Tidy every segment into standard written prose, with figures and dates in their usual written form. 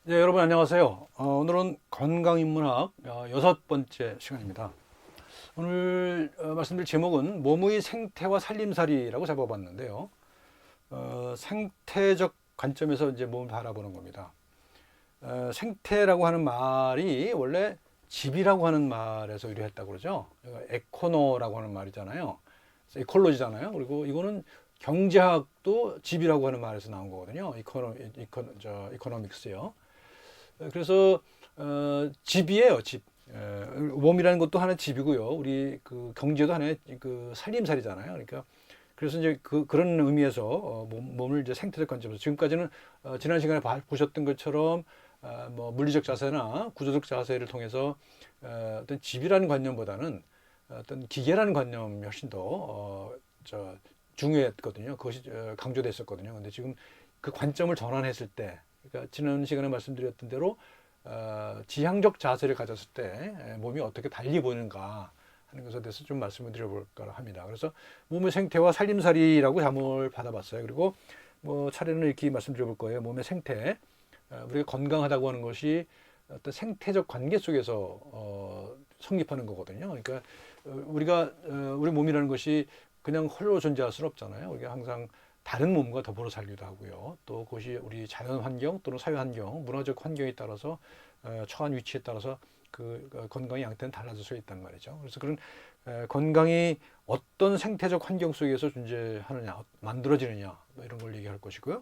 네, 여러분 안녕하세요. 오늘은 건강인문학 여섯 번째 시간입니다. 오늘 말씀드릴 제목은 몸의 생태와 살림살이라고 잡아봤는데요. 생태적 관점에서 이제 몸을 바라보는 겁니다. 생태라고 하는 말이 원래 집이라고 하는 말에서 유래했다고 그러죠. 에코노라고 하는 말이잖아요. 에콜로지잖아요. 그리고 이거는 경제학도 집이라고 하는 말에서 나온 거거든요. 이코노믹스요. 그래서 집이에요, 집. 몸이라는 것도 하나의 집이고요. 우리 그 경제도 하나의 그 살림살이잖아요. 그러니까 그래서 이제 그런 의미에서 몸을 이제 생태적 관점에서 지금까지는 지난 시간에 보셨던 것처럼 뭐 물리적 자세나 구조적 자세를 통해서 어떤 집이라는 관념보다는 어떤 기계라는 관념이 훨씬 더 중요했거든요. 그것이 강조됐었거든요. 근데 지금 그 관점을 전환했을 때, 그러니까 지난 시간에 말씀드렸던 대로 지향적 자세를 가졌을 때 몸이 어떻게 달리 보이는가 하는 것에 대해서 좀 말씀을 드려볼까 합니다. 그래서 몸의 생태와 살림살이라고 제목을 받아봤어요. 그리고 뭐 차례는 이렇게 말씀드려볼 거예요. 몸의 생태, 우리가 건강하다고 하는 것이 어떤 생태적 관계 속에서 성립하는 거거든요. 그러니까 우리가 우리 몸이라는 것이 그냥 홀로 존재할 수는 없잖아요. 우리가 항상 다른 몸과 더불어 살기도 하고요. 또 그것이 우리 자연 환경 또는 사회 환경, 문화적 환경에 따라서 처한 위치에 따라서 그 건강의 양태는 달라질 수 있단 말이죠. 그래서 그런 건강이 어떤 생태적 환경 속에서 존재하느냐, 만들어지느냐 뭐 이런 걸 얘기할 것이고요.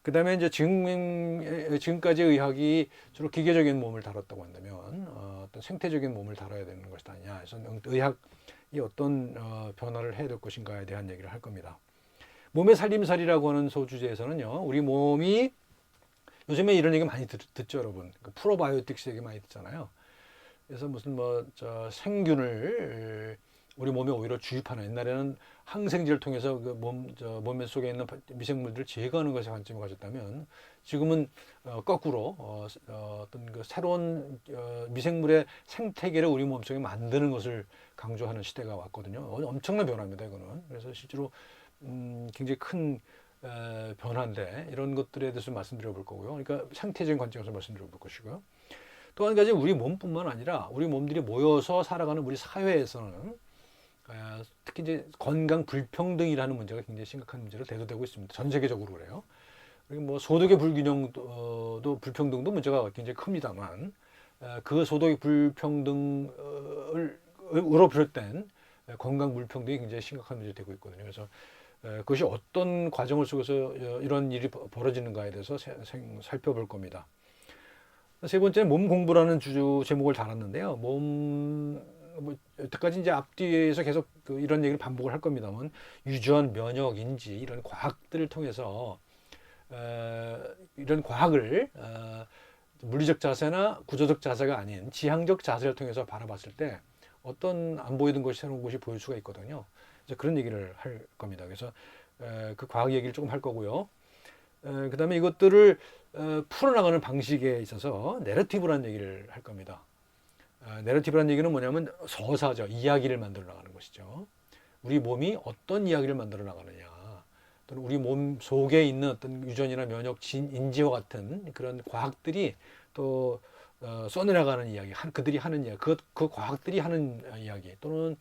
그 다음에 이제 지금까지 의학이 주로 기계적인 몸을 다뤘다고 한다면 어떤 생태적인 몸을 다뤄야 되는 것이 아니냐. 그래서 의학이 어떤 변화를 해야 될 것인가에 대한 얘기를 할 겁니다. 몸의 살림살이라고 하는 소주제에서는요, 우리 몸이 요즘에 이런 얘기 많이 듣죠, 여러분. 그 프로바이오틱스 얘기 많이 듣잖아요. 그래서 무슨 생균을 우리 몸에 오히려 주입하는, 옛날에는 항생제를 통해서 그 몸 속에 있는 미생물들을 제거하는 것에 관심을 가졌다면 지금은 거꾸로 어떤 그 새로운 미생물의 생태계를 우리 몸속에 만드는 것을 강조하는 시대가 왔거든요. 엄청난 변화입니다, 이거는. 그래서 실제로 굉장히 큰 변화인데 이런 것들에 대해서 말씀드려 볼 거고요. 그러니까 상태적인 관점에서 말씀드려 볼 것이고요. 또 한 가지 우리 몸뿐만 아니라 우리 몸들이 모여서 살아가는 우리 사회에서는 특히 이제 건강 불평등이라는 문제가 굉장히 심각한 문제로 대두되고 있습니다. 전 세계적으로 그래요. 그리고 뭐 소득의 불균형도 불평등도 문제가 굉장히 큽니다만 그 소득의 불평등으로 비롯된 건강 불평등이 굉장히 심각한 문제가 되고 있거든요. 그래서 그것이 어떤 과정을 속에서 이런 일이 벌어지는가에 대해서 살펴볼 겁니다. 세 번째는 몸 공부라는 제목을 달았는데요. 여태까지 이제 앞뒤에서 계속 이런 얘기를 반복을 할 겁니다만 유전, 면역, 인지 이런 과학들을 통해서 이런 과학을 물리적 자세나 구조적 자세가 아닌 지향적 자세를 통해서 바라봤을 때 어떤 안 보이던 것이 새로운 것이 보일 수가 있거든요. 그래서 그런 얘기를 할 겁니다. 그래서 그 과학 얘기를 조금 할 거고요. 그 다음에 이것들을 풀어나가는 방식에 있어서 내러티브라는 얘기를 할 겁니다. 내러티브라는 얘기는 뭐냐면 서사죠. 이야기를 만들어 나가는 것이죠. 우리 몸이 어떤 이야기를 만들어 나가느냐, 또는 우리 몸 속에 있는 어떤 유전이나 면역, 인지와 같은 그런 과학들이 또 써내려가는 이야기, 그들이 하는 이야기, 그 과학들이 하는 이야기, 또는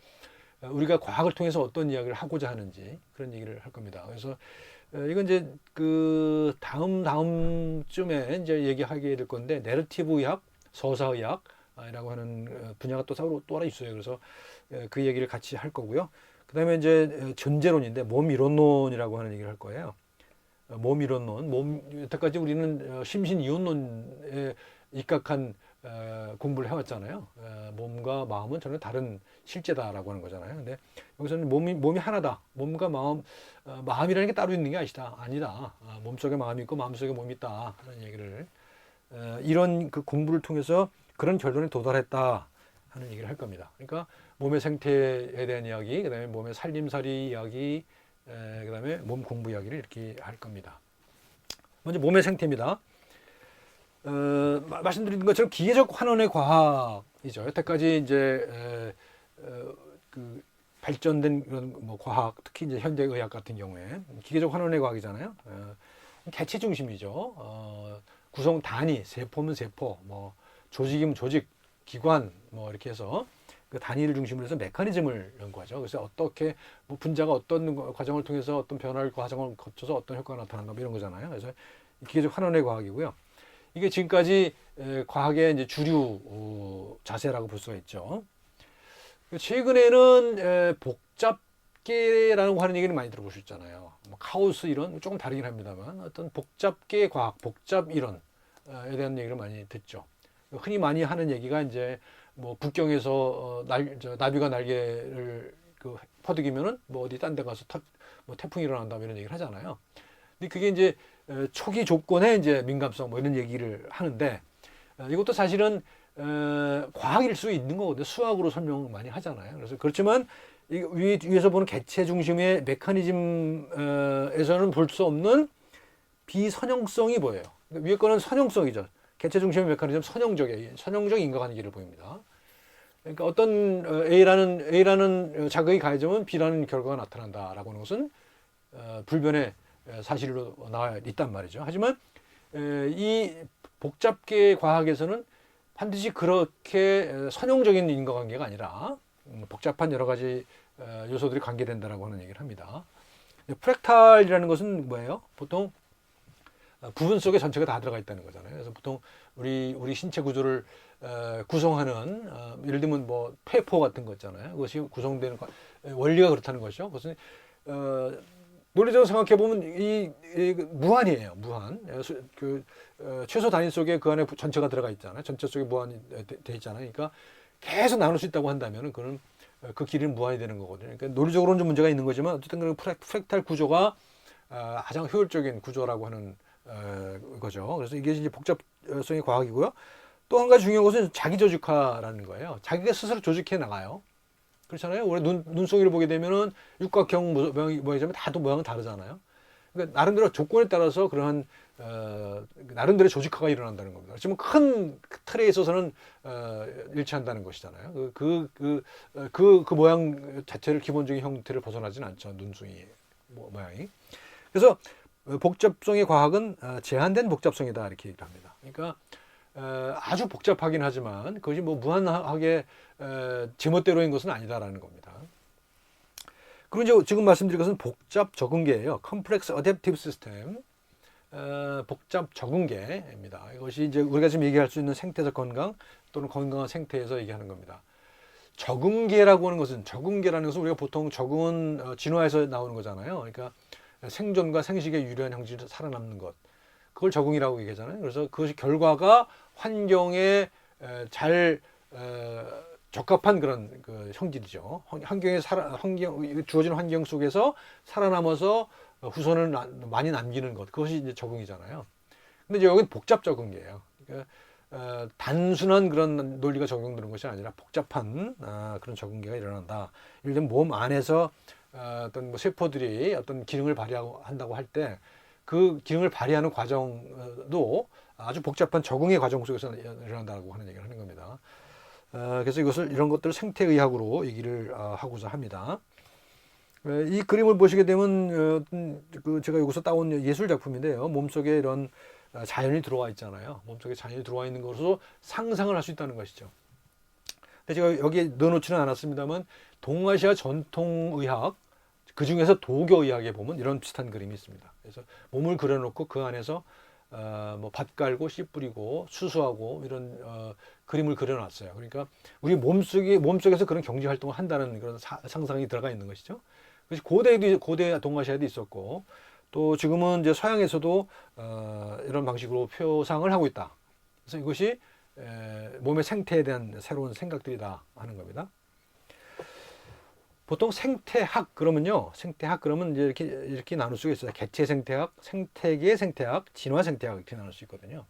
우리가 과학을 통해서 어떤 이야기를 하고자 하는지 그런 얘기를 할 겁니다. 그래서 이건 이제 그 다음쯤에 이제 얘기하게 될 건데 내러티브 의학, 서사 의학이라고 하는 분야가 또 하나 있어요. 그래서 그 얘기를 같이 할 거고요. 그다음에 이제 전제론인데 몸 이론론이라고 하는 얘기를 할 거예요. 몸 이론론, 여태까지 우리는 심신 이론론에 입각한 공부를 해왔잖아요. 몸과 마음은 전혀 다른 실제다라고 하는 거잖아요. 근데 여기서는 몸이 하나다. 몸과 마음이라는 게 따로 있는 게 아니다. 몸속에 마음이 있고 마음속에 몸이 있다. 하는 얘기를 이런 그 공부를 통해서 그런 결론에 도달했다 하는 얘기를 할 겁니다. 그러니까 몸의 생태에 대한 이야기, 그다음에 몸의 살림살이 이야기, 그다음에 몸 공부 이야기를 이렇게 할 겁니다. 먼저 몸의 생태입니다. 말씀드린 것처럼 기계적 환원의 과학이죠. 여태까지 이제 그 발전된 그런 뭐 과학, 특히 이제 현대 의학 같은 경우에 기계적 환원의 과학이잖아요. 개체 중심이죠. 구성 단위, 세포면 세포, 뭐 조직이면 조직, 기관, 뭐 이렇게 해서 그 단위를 중심으로 해서 메커니즘을 연구하죠. 그래서 어떻게 뭐 분자가 어떤 과정을 통해서 어떤 변화를 과정을 거쳐서 어떤 효과가 나타난다 뭐 이런 거잖아요. 그래서 기계적 환원의 과학이고요. 이게 지금까지 과학의 이제 주류 자세라고 볼 수가 있죠. 최근에는 복잡계라고 하는 얘기를 많이 들어볼 수 있잖아요. 뭐 카오스 이론 조금 다르긴 합니다만 어떤 복잡계 과학, 복잡 이론에 대한 얘기를 많이 듣죠. 흔히 많이 하는 얘기가 이제 뭐 북경에서 나비가 날개를 그 퍼득이면은 뭐 어디 딴 데 가서 뭐 태풍이 일어난다 이런 얘기를 하잖아요. 근데 그게 이제 초기 조건에 이제 민감성 뭐 이런 얘기를 하는데 이것도 사실은 과학일 수 있는 거거든요. 수학으로 설명 많이 하잖아요. 그래서 그렇지만 위에서 보는 개체 중심의 메커니즘에서는 볼 수 없는 비선형성이 보여요. 그러니까 위에 거는 선형성이죠. 개체 중심의 메커니즘 선형적 인과관계를 보입니다. 그러니까 어떤 A라는 자극이 가해지면 B라는 결과가 나타난다라고 하는 것은 불변의 사실로 나와 있단 말이죠. 하지만 이 복잡계 과학에서는 반드시 그렇게 선형적인 인과관계가 아니라 복잡한 여러 가지 요소들이 관계된다라고 하는 얘기를 합니다. 프랙탈이라는 것은 뭐예요? 보통 부분 속에 전체가 다 들어가 있다는 거잖아요. 그래서 보통 우리 신체 구조를 구성하는 예를 들면 뭐 폐포 같은 거 있잖아요. 그것이 구성되는 원리가 그렇다는 것이죠. 그것은 논리적으로 생각해 보면 이 무한이에요. 무한. 최소 단위 속에 그 안에 전체가 들어가 있잖아요. 전체 속에 무한이 돼 있잖아요. 그러니까 계속 나눌 수 있다고 한다면 그는 그 길이는 무한이 되는 거거든요. 그러니까 논리적으로는 좀 문제가 있는 거지만 어쨌든 그런 프랙탈 구조가 가장 효율적인 구조라고 하는 거죠. 그래서 이게 이제 복잡성의 과학이고요. 또 한 가지 중요한 것은 자기 조직화라는 거예요. 자기가 스스로 조직해 나가요. 그렇잖아요. 우리 눈송이를 보게 되면은 육각형 모양이지만 다도 모양은 다르잖아요. 그러니까 나름대로 조건에 따라서 그러한 나름대로 조직화가 일어난다는 겁니다. 그렇지만 큰 틀에 있어서는 일치한다는 것이잖아요. 그 모양 자체를 기본적인 형태를 벗어나지는 않죠. 눈송이 모양이. 그래서 복잡성의 과학은 제한된 복잡성이다 이렇게 얘기를 합니다. 그러니까 아주 복잡하긴 하지만 그것이 뭐 무한하게 제멋대로인 것은 아니다라는 겁니다. 그리고 이제 지금 말씀드린 것은 복잡 적응계예요. Complex Adaptive System. 복잡 적응계입니다. 이것이 이제 우리가 지금 얘기할 수 있는 생태적 건강 또는 건강한 생태에서 얘기하는 겁니다. 적응계라고 하는 것은 적응계라는 것은 우리가 보통 적응은 진화에서 나오는 거잖아요. 그러니까 생존과 생식에 유리한 형질을 살아남는 것. 그걸 적응이라고 얘기하잖아요. 그래서 그것이 결과가 환경에 잘 적합한 그런 그 형질이죠. 주어진 환경 속에서 살아남아서 후손을 많이 남기는 것. 그것이 이제 적응이잖아요. 근데 이제 여기는 복잡 적응이에요. 그러니까 단순한 그런 논리가 적용되는 것이 아니라 복잡한 그런 적응계가 일어난다. 예를 들면 몸 안에서 어떤 뭐 세포들이 어떤 기능을 발휘한다고 할 때 그 기능을 발휘하는 과정도 아주 복잡한 적응의 과정 속에서 일어난다고 하는 얘기를 하는 겁니다. 그래서 이런 것들을 생태의학으로 얘기를 하고자 합니다. 이 그림을 보시게 되면 제가 여기서 따온 예술 작품인데요. 몸속에 이런 자연이 들어와 있잖아요. 몸속에 자연이 들어와 있는 것으로 상상을 할 수 있다는 것이죠. 근데 제가 여기에 넣어놓지는 않았습니다만 동아시아 전통의학 그 중에서 도교의학에 보면 이런 비슷한 그림이 있습니다. 그래서 몸을 그려놓고 그 안에서 뭐 밭 깔고 씨 뿌리고 수수하고 이런 그림을 그려놨어요. 그러니까 우리 몸속에서 그런 경제 활동을 한다는 그런 상상이 들어가 있는 것이죠. 그래서 고대 동아시아에도 있었고 또 지금은 이제 서양에서도 이런 방식으로 표상을 하고 있다. 그래서 이것이 몸의 생태에 대한 새로운 생각들이다 하는 겁니다. 보통 생태학 그러면 이제 이렇게 나눌 수가 있어요. 개체 생태학, 생태계 생태학, 진화 생태학 이렇게 나눌 수 있거든요.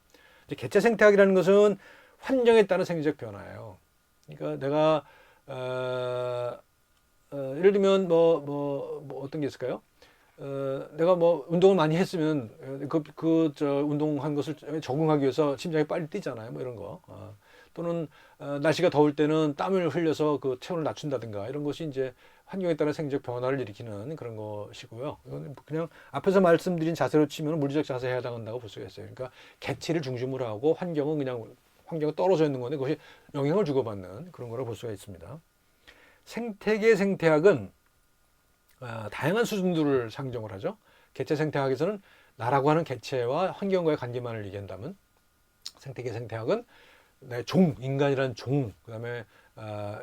이제 개체 생태학이라는 것은 환경에 따른 생리적 변화예요. 그러니까 내가 예를 들면 뭐 어떤 게 있을까요? 내가 뭐 운동을 많이 했으면 운동한 것을 적응하기 위해서 심장이 빨리 뛰잖아요. 뭐 이런 거. 또는 날씨가 더울 때는 땀을 흘려서 그 체온을 낮춘다든가 이런 것이 이제 환경에 따른 생리적 변화를 일으키는 그런 것이고요. 이건 그냥 앞에서 말씀드린 자세로 치면 물리적 자세에 해당한다고 볼 수가 있어요. 그러니까 객체를 중심으로 하고 환경은 그냥 환경은 떨어져 있는 건데 그것이 영향을 주고받는 그런 거라고 볼 수가 있습니다. 생태계 생태학은 다양한 수준들을 상정을 하죠. 개체 생태학에서는 나라고 하는 개체와 환경과의 관계만을 얘기한다면 생태계 생태학은 종, 인간이라는 종, 그다음에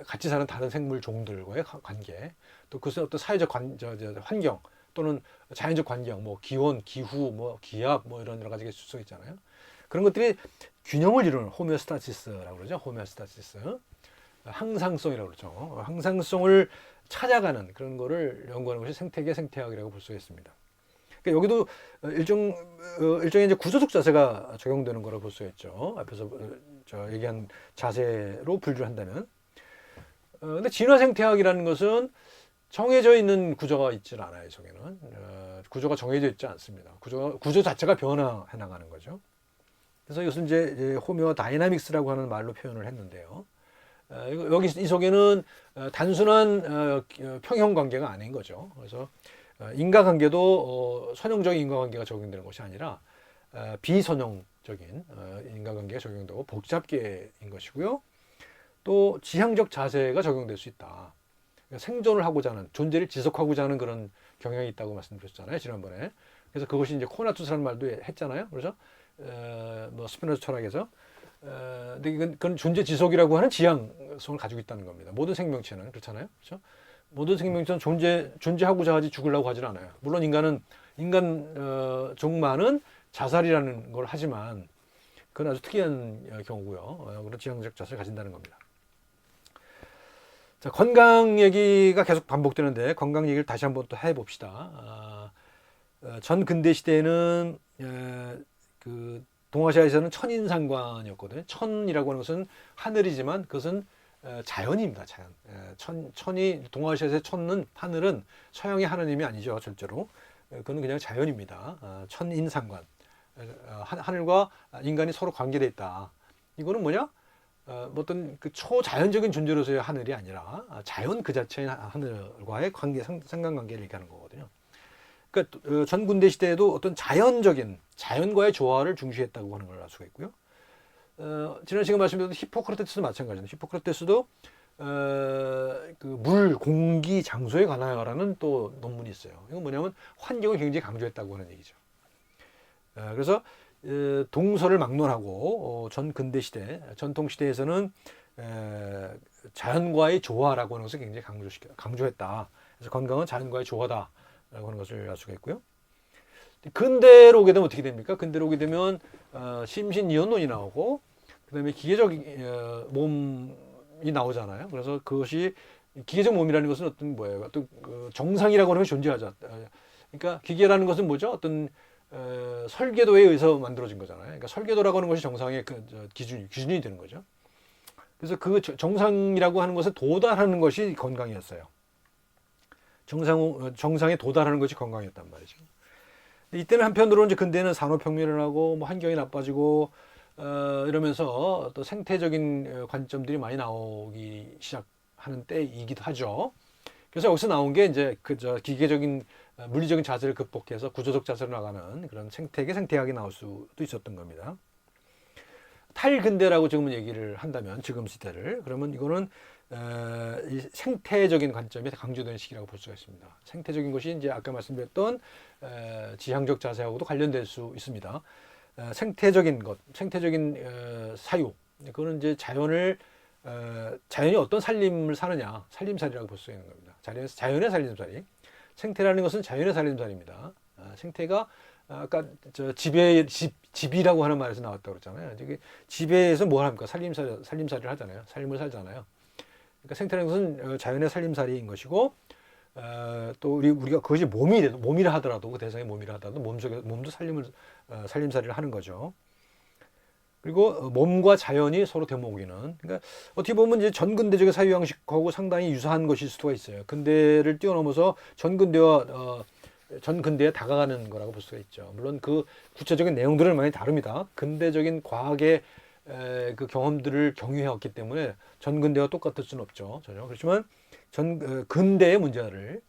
같이 사는 다른 생물 종들과의 관계, 또 그것은 어떤 사회적 환경 또는 자연적 환경, 뭐 기온, 기후, 뭐 기압, 뭐 이런 여러 가지가 수 있잖아요. 그런 것들이 균형을 이루는 호메오스타시스라고 그러죠. 호메오스타시스, 항상성이라고 그러죠. 항상성을 찾아가는 그런 거를 연구하는 것이 생태계 생태학이라고 볼 수가 있습니다. 그러니까 여기도 일종의 이제 구조적 자세가 적용되는 거라고 볼 수가 있죠. 앞에서 얘기한 자세로 분류를 한다면. 근데 진화 생태학이라는 것은 정해져 있는 구조가 있질 않아요. 속에는 구조가 정해져 있지 않습니다. 구조 자체가 변화해 나가는 거죠. 그래서 이것은 이제 호메오 다이나믹스라고 하는 말로 표현을 했는데요. 여기 이 속에는 단순한 평형 관계가 아닌 거죠. 그래서 인과관계도 선형적인 인과관계가 적용되는 것이 아니라 비선형적인 인과관계가 적용되고 복잡계인 것이고요. 또 지향적 자세가 적용될 수 있다. 그러니까 생존을 하고자 하는, 존재를 지속하고자 하는 그런 경향이 있다고 말씀드렸잖아요, 지난번에. 그래서 그것이 이제 코나투스라는 말도 했잖아요. 그래서 뭐 스피노자 철학에서 근데 그건 존재 지속이라고 하는 지향성을 가지고 있다는 겁니다. 모든 생명체는 그렇잖아요, 그렇죠? 모든 생명체는 존재하고자 하지 죽으려고 하진 않아요. 물론 인간 종만은 자살이라는 걸 하지만 그건 아주 특이한 경우고요. 그런 지향적 자세를 가진다는 겁니다. 자, 건강 얘기가 계속 반복되는데 건강 얘기를 다시 한번 또 해봅시다. 전 근대 시대에는 그 동아시아에서는 천인상관이었거든요. 천이라고 하는 것은 하늘이지만 그것은 자연입니다. 자연. 천이 동아시아에서의 천은 하늘은 서양의 하느님이 아니죠. 절대로. 그건 그냥 자연입니다. 천인상관. 하늘과 인간이 서로 관계되어 있다. 이거는 뭐냐? 어떤 그 초자연적인 존재로서의 하늘이 아니라 자연 그 자체의 하늘과의 관계, 상관관계를 얘기하는 거거든요. 그러니까 전 군대 시대에도 어떤 자연과의 조화를 중시했다고 하는 걸 알 수가 있고요. 지난 시간 말씀드렸던 히포크라테스도 마찬가지입니다. 히포크라테스도 그 물, 공기, 장소에 관하여라는 또 논문이 있어요. 이건 뭐냐면 환경을 굉장히 강조했다고 하는 얘기죠. 그래서 동서를 막론하고 전 근대 시대, 전통 시대에서는 자연과의 조화라고 하는 것을 굉장히 강조했다. 그래서 건강은 자연과의 조화다라고 하는 것을 알 수가 있고요. 근대로 오게 되면 어떻게 됩니까? 근대로 오게 되면 심신이온론이 나오고 그다음에 기계적 몸이 나오잖아요. 그래서 그것이 기계적 몸이라는 것은 어떤 뭐예요? 어떤 정상이라고 하는 것이 존재하죠. 그러니까 기계라는 것은 뭐죠? 어떤 설계도에 의해서 만들어진 거잖아요. 그러니까 설계도라고 하는 것이 정상의 기준이 되는 거죠. 그래서 그 정상이라고 하는 것에 도달하는 것이 건강이었어요. 정상에 도달하는 것이 건강이었단 말이죠. 이때는 한편으로는 이제 근대는 산업혁명이 일어나고 뭐 환경이 나빠지고 이러면서 또 생태적인 관점들이 많이 나오기 시작하는 때이기도 하죠. 그래서 여기서 나온 게 이제 기계적인 물리적인 자세를 극복해서 구조적 자세로 나가는 그런 생태학이 나올 수도 있었던 겁니다. 탈근대라고 지금은 얘기를 한다면 지금 시대를 그러면 이거는 이 생태적인 관점이 강조되는 시기라고 볼 수가 있습니다. 생태적인 것이 이제 아까 말씀드렸던 지향적 자세하고도 관련될 수 있습니다. 생태적인 사유, 그거는 이제 자연이 어떤 살림을 사느냐, 살림살이라고 볼 수 있는 겁니다. 자연의 살림살이. 생태라는 것은 자연의 살림살이입니다. 생태가 아까 집이라고 하는 말에서 나왔다고 그랬잖아요. 집에서 뭘 합니까? 살림살이를 하잖아요. 삶을 살잖아요. 그러니까 생태라는 것은 자연의 살림살이인 것이고 또 우리가 그것이 몸이라 하더라도 그 대상의 몸이라 하더라도 몸도 살림살이를 하는 거죠. 그리고 몸과 자연이 서로 대목이는, 그러니까 어떻게 보면 이제 전근대적인 사유 양식하고 상당히 유사한 것일 수가 있어요. 근대를 뛰어넘어서 전근대에 다가가는 거라고 볼 수가 있죠. 물론 그 구체적인 내용들은 많이 다릅니다. 근대적인 과학의 그 경험들을 경유해왔기 때문에 전근대와 똑같을 수는 없죠. 전혀. 그렇지만 근대의 문제를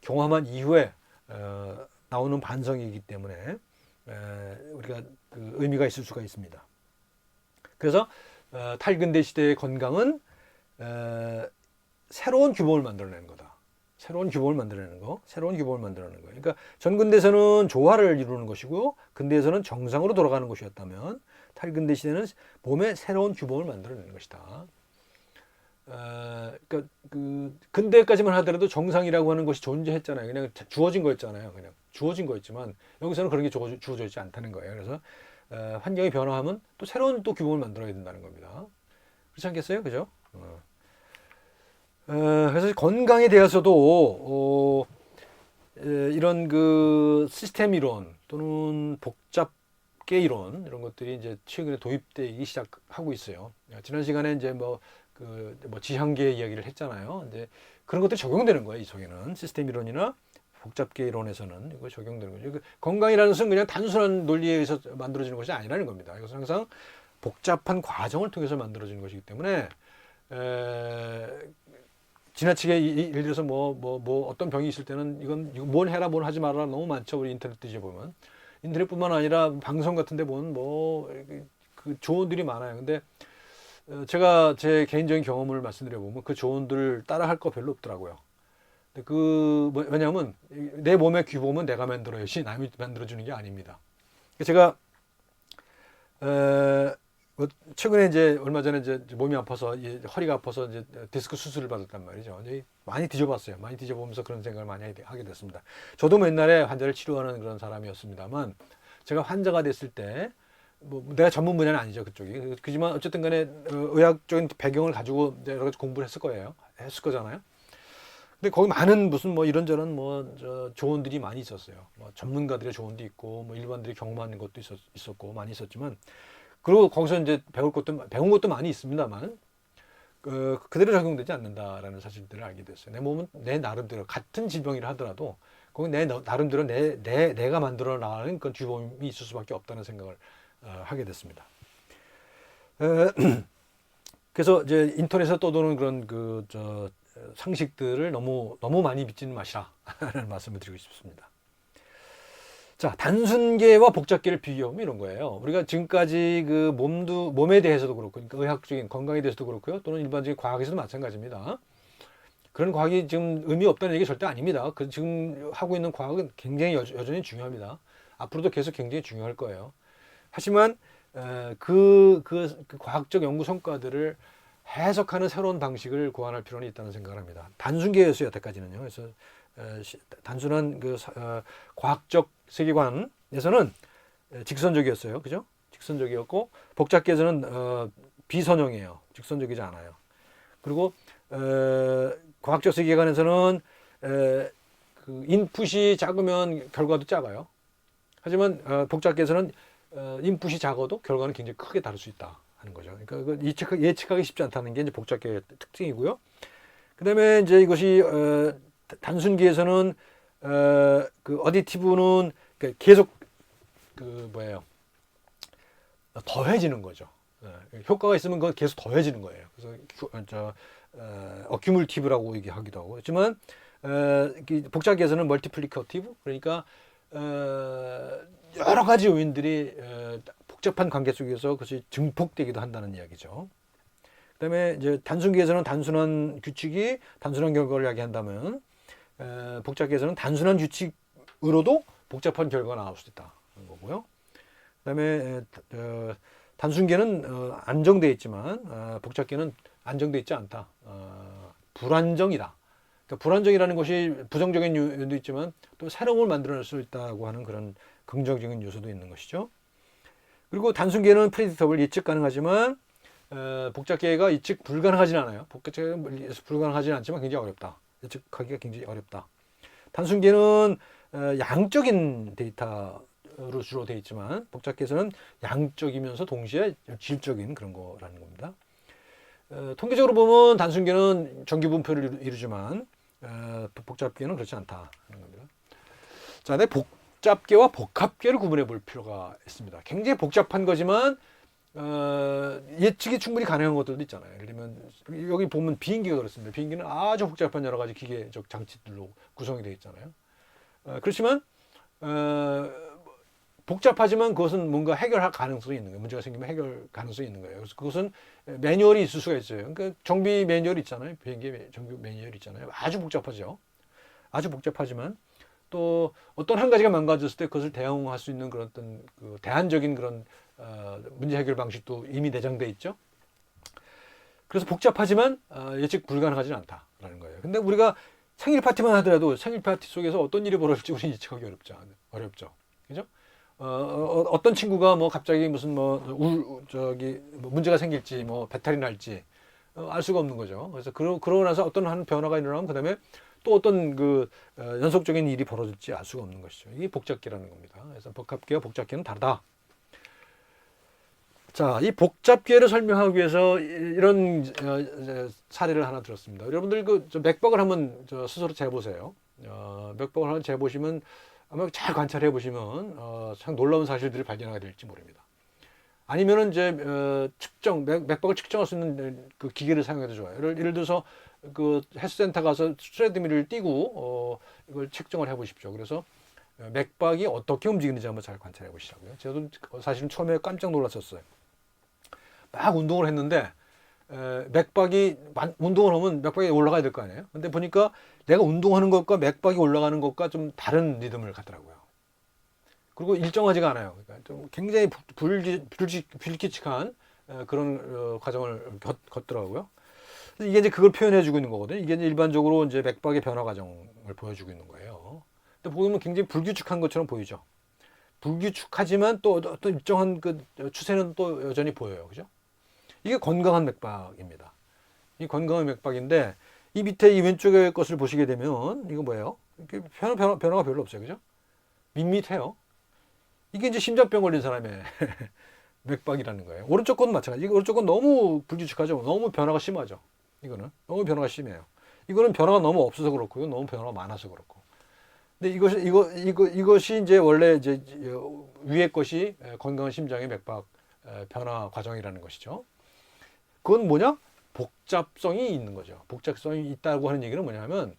경험한 이후에 나오는 반성이기 때문에 우리가 그 의미가 있을 수가 있습니다. 그래서 탈근대 시대의 건강은 새로운 규범을 만들어내는 거다. 새로운 규범을 만들어내는 거. 그러니까 전근대에서는 조화를 이루는 것이고 근대에서는 정상으로 돌아가는 것이었다면 탈근대 시대는 몸에 새로운 규범을 만들어내는 것이다. 그러니까 그 근대까지만 하더라도 정상이라고 하는 것이 존재했잖아요. 그냥 주어진 거였잖아요. 그냥 주어진 거였지만 여기서는 그런 게 주어져 있지 않다는 거예요. 그래서 환경이 변화하면 또 새로운 또 규범을 만들어야 된다는 겁니다. 그렇지 않겠어요? 그죠? 그래서 건강에 대해서도 이런 그 시스템 이론 또는 복잡계 이론 이런 것들이 이제 최근에 도입되기 시작하고 있어요. 지난 시간에 이제 뭐 지향계 이야기를 했잖아요. 이제 그런 것들이 적용되는 거예요. 이 속에는 시스템 이론이나 복잡계 이론에서는 이거 적용되는 거죠. 건강이라는 것은 그냥 단순한 논리에 의해서 만들어지는 것이 아니라는 겁니다. 이것은 항상 복잡한 과정을 통해서 만들어지는 것이기 때문에 지나치게 예를 들어서 어떤 병이 있을 때는 이건 뭘 해라 뭘 하지 마라 너무 많죠. 우리 인터넷 뒤져보면 인터넷뿐만 아니라 방송 같은데 보면 그 조언들이 많아요. 근데 제가 제 개인적인 경험을 말씀드려 보면 그 조언들 따라 할 거 별로 없더라고요. 왜냐하면 내 몸의 규범은 내가 만들어야지 남이 만들어주는 게 아닙니다. 제가 최근에 이제 얼마 전에 이제 몸이 아파서 허리가 아파서 이제 디스크 수술을 받았단 말이죠. 많이 뒤져봤어요. 많이 뒤져보면서 그런 생각을 많이 하게 됐습니다. 저도 옛날에 환자를 치료하는 그런 사람이었습니다만 제가 환자가 됐을 때 내가 전문 분야는 아니죠 그쪽이. 그지만 어쨌든 간에 의학적인 배경을 가지고 여러 가지 공부를 했을 거잖아요. 근데 거기 많은 무슨 이런저런 조언들이 많이 있었어요. 전문가들의 조언도 있고 일반들이 경험하는 것도 있었고 많이 있었지만 그리고 거기서 이제 배운 것도 많이 있습니다만 그대로 적용되지 않는다라는 사실들을 알게 됐어요. 내 몸은 내 나름대로 같은 질병이라 하더라도 거기 내 나름대로 내가 만들어 나가는 그 규범이 있을 수밖에 없다는 생각을 하게 됐습니다. 그래서 이제 인터넷에 떠도는 그런 상식들을 너무 많이 믿지는 마시라라는 말씀을 드리고 싶습니다. 자, 단순계와 복잡계를 비교하면 이런 거예요. 우리가 지금까지 그 몸에 대해서도 그렇고, 그러니까 의학적인 건강에 대해서도 그렇고요. 또는 일반적인 과학에서도 마찬가지입니다. 그런 과학이 지금 의미 없다는 얘기 절대 아닙니다. 지금 하고 있는 과학은 굉장히 여전히 중요합니다. 앞으로도 계속 굉장히 중요할 거예요. 하지만 그 과학적 연구 성과들을 해석하는 새로운 방식을 고안할 필요는 있다는 생각을 합니다. 단순계였어요, 여태까지는요. 그래서 단순한 과학적 세계관에서는 직선적이었어요. 그죠? 직선적이었고, 복잡계에서는 비선형이에요. 직선적이지 않아요. 그리고 과학적 세계관에서는 그 인풋이 작으면 결과도 작아요. 하지만 복잡계에서는 인풋이 작아도 결과는 굉장히 크게 다를 수 있다 하는 거죠. 그러니까 예측하기 쉽지 않다는 게 이제 복잡계의 특징이고요. 그다음에 이제 이것이 단순계에서는 그 어디티브는 계속 더해지는 거죠. 효과가 있으면 그건 계속 더해지는 거예요. 그래서 어큐뮬티브라고 얘기하기도 하고 하지만 복잡계에서는 멀티플리커티브, 그러니까 여러 가지 요인들이 복잡한 관계 속에서 그것이 증폭되기도 한다는 이야기죠. 그다음에 이제 단순계에서는 단순한 규칙이 단순한 결과를 이야기한다면 복잡계에서는 단순한 규칙으로도 복잡한 결과가 나올 수 있다는 거고요. 그다음에 단순계는 안정되어 있지만 복잡계는 안정되어 있지 않다. 불안정이다. 그러니까 불안정이라는 것이 부정적인 요인도 있지만 또 새로움을 만들어낼 수 있다고 하는 그런 긍정적인 요소도 있는 것이죠. 그리고 단순계는 프레디터블 예측 가능하지만 복잡계가 예측 불가능하진 않아요. 복잡계가 불가능하진 않지만 굉장히 어렵다. 예측하기가 굉장히 어렵다. 단순계는 양적인 데이터로 주로 되어 있지만 복잡계에서는 양적이면서 동시에 질적인 그런 거라는 겁니다. 통계적으로 보면 단순계는 정규분포를 이루지만 복잡계는 그렇지 않다는 겁니다. 자, 복잡계와 복합계를 구분해 볼 필요가 있습니다. 굉장히 복잡한 거지만 예측이 충분히 가능한 것들도 있잖아요. 예를 들면 여기 보면 비행기가 그렇습니다. 비행기는 아주 복잡한 여러 가지 기계적 장치들로 구성이 되어 있잖아요. 그렇지만 복잡하지만 그것은 뭔가 해결할 가능성이 있는 거예요. 문제가 생기면 해결 가능성이 있는 거예요. 그래서 그것은 매뉴얼이 있을 수가 있어요. 그러니까 정비 매뉴얼 있잖아요. 비행기 정비 매뉴얼 있잖아요. 아주 복잡하죠. 아주 복잡하지만 또 어떤 한 가지가 망가졌을 때 그것을 대응할 수 있는 그런 어떤 그 대안적인 그런 문제 해결 방식도 이미 내장돼 있죠. 그래서 복잡하지만 예측 불가능하지는 않다라는 거예요. 근데 우리가 생일 파티만 하더라도 생일 파티 속에서 어떤 일이 벌어질지 우리는 예측하기 어렵죠. 그죠? 어떤 친구가 뭐 갑자기 무슨 뭐 문제가 생길지 뭐 배탈이 날지 알 수가 없는 거죠. 그래서 그러고 나서 어떤 한 변화가 일어나면 그다음에 또 어떤 연속적인 일이 벌어질지 알 수가 없는 것이죠. 이게 복잡기라는 겁니다. 그래서 복합기와 복잡기는 다르다. 자, 이 복잡기를 설명하기 위해서 이런 사례를 하나 들었습니다. 여러분들 맥박을 한번 스스로 재보세요. 맥박을 한번 재보시면 아마 잘 관찰해 보시면 참 놀라운 사실들을 발견하게 될지 모릅니다. 아니면은 이제 맥박을 측정할 수 있는 그 기계를 사용해도 좋아요. 예를 들어서 그 헬스센터 가서 트레드밀을 뛰고 이걸 측정을 해보십시오. 그래서 맥박이 어떻게 움직이는지 한번 잘 관찰해 보시라고요. 저도 사실은 처음에 깜짝 놀랐었어요. 막 운동을 했는데 맥박이 운동을 하면 맥박이 올라가야 될 거 아니에요. 근데 보니까 내가 운동하는 것과 맥박이 올라가는 것과 좀 다른 리듬을 갖더라고요. 그리고 일정하지가 않아요. 그러니까 좀 굉장히 불규칙한 그런 과정을 걷더라고요. 이게 이제 그걸 표현해주고 있는 거거든요. 이게 이제 일반적으로 이제 맥박의 변화 과정을 보여주고 있는 거예요. 근데 보면 굉장히 불규칙한 것처럼 보이죠. 불규칙하지만 또 어떤 일정한 그 추세는 또 여전히 보여요. 그죠? 이게 건강한 맥박입니다. 이 건강한 맥박인데 이 밑에 이 왼쪽의 것을 보시게 되면 이거 뭐예요? 이렇게 변화가 별로 없어요. 그죠? 밋밋해요. 이게 이제 심장병 걸린 사람의 맥박이라는 거예요. 오른쪽 건 마찬가지. 오른쪽 건 너무 불규칙하죠. 너무 변화가 심하죠. 이거는 너무 변화가 심해요. 이거는 변화가 너무 없어서 그렇고, 이건 너무 변화가 많아서 그렇고. 근데 이것이 이제 원래 이제 위의 것이 건강한 심장의 맥박 변화 과정이라는 것이죠. 그건 뭐냐? 복잡성이 있는 거죠. 복잡성이 있다고 하는 얘기는 뭐냐면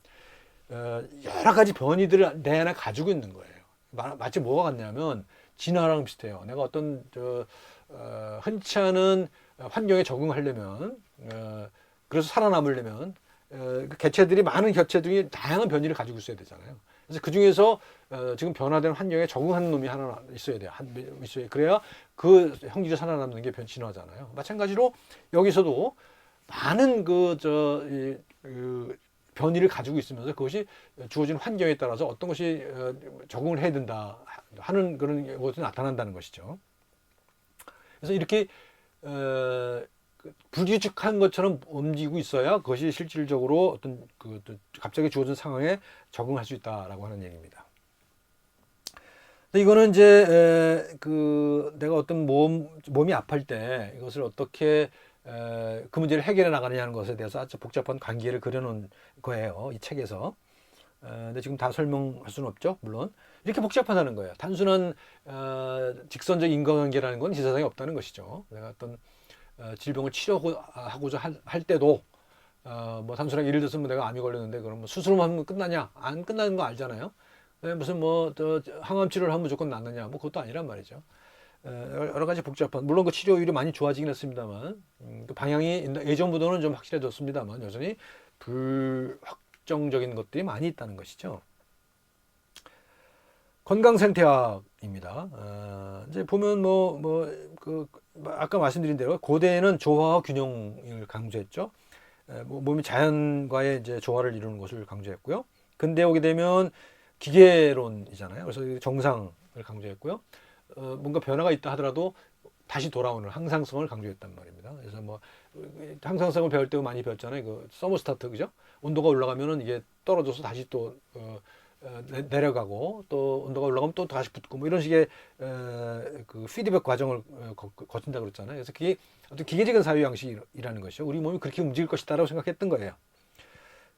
여러 가지 변이들을 내 안에 가지고 있는 거예요. 마치 뭐가 같냐면 진화랑 비슷해요. 내가 어떤 흔치 않은 환경에 적응하려면 그래서 살아남으려면 개체들이 많은 개체들이 다양한 변이를 가지고 있어야 되잖아요. 그래서 그 중에서 지금 변화된 환경에 적응하는 놈이 하나 있어야 돼요. 그래야 그 형질이 살아남는 게 진화잖아요. 마찬가지로 여기서도 많은 변이를 가지고 있으면서 그것이 주어진 환경에 따라서 어떤 것이 적응을 해야 된다 하는 그런 것이 나타난다는 것이죠. 그래서 이렇게 불규칙한 것처럼 움직이고 있어야 그것이 실질적으로 어떤 갑자기 주어진 상황에 적응할 수 있다라고 하는 얘기입니다. 이거는 이제 내가 어떤 몸이 아플 때 이것을 어떻게 그 문제를 해결해 나가느냐는 것에 대해서 아주 복잡한 관계를 그려놓은 거예요. 이 책에서. 근데 지금 다 설명할 수는 없죠. 물론 이렇게 복잡하다는 거예요. 단순한 직선적 인과관계라는 건 이 세상에 없다는 것이죠. 내가 어떤 질병을 치료하고자 할 때도 뭐 단순하게 예를 들어서 내가 암이 걸렸는데 그러면 수술만 하면 끝나냐? 안 끝나는 거 알잖아요. 무슨 항암 치료를 하면 무조건 낫느냐? 뭐 그것도 아니란 말이죠. 여러 가지 복잡한, 물론 그 치료율이 많이 좋아지긴 했습니다만 그 방향이 예전보다는 좀 확실해졌습니다만 여전히 불확정적인 것들이 많이 있다는 것이죠. 건강생태학입니다. 이제 보면 아까 말씀드린 대로 고대에는 조화와 균형을 강조했죠. 몸이 자연과의 이제 조화를 이루는 것을 강조했고요. 근대에 오게 되면 기계론이잖아요. 그래서 정상을 강조했고요. 뭔가 변화가 있다 하더라도 다시 돌아오는 항상성을 강조했단 말입니다. 그래서 항상성을 배울 때 많이 배웠잖아요. 그 서머스타트, 그죠? 온도가 올라가면은 이게 떨어져서 다시 또 내려가고 또 온도가 올라가면 또 다시 붙고 이런 식의 그 피드백 과정을 거친다 그랬잖아요. 그래서 그게 어떤 기계적인 사유 양식이라는 것이죠. 우리 몸이 그렇게 움직일 것이다라고 생각했던 거예요.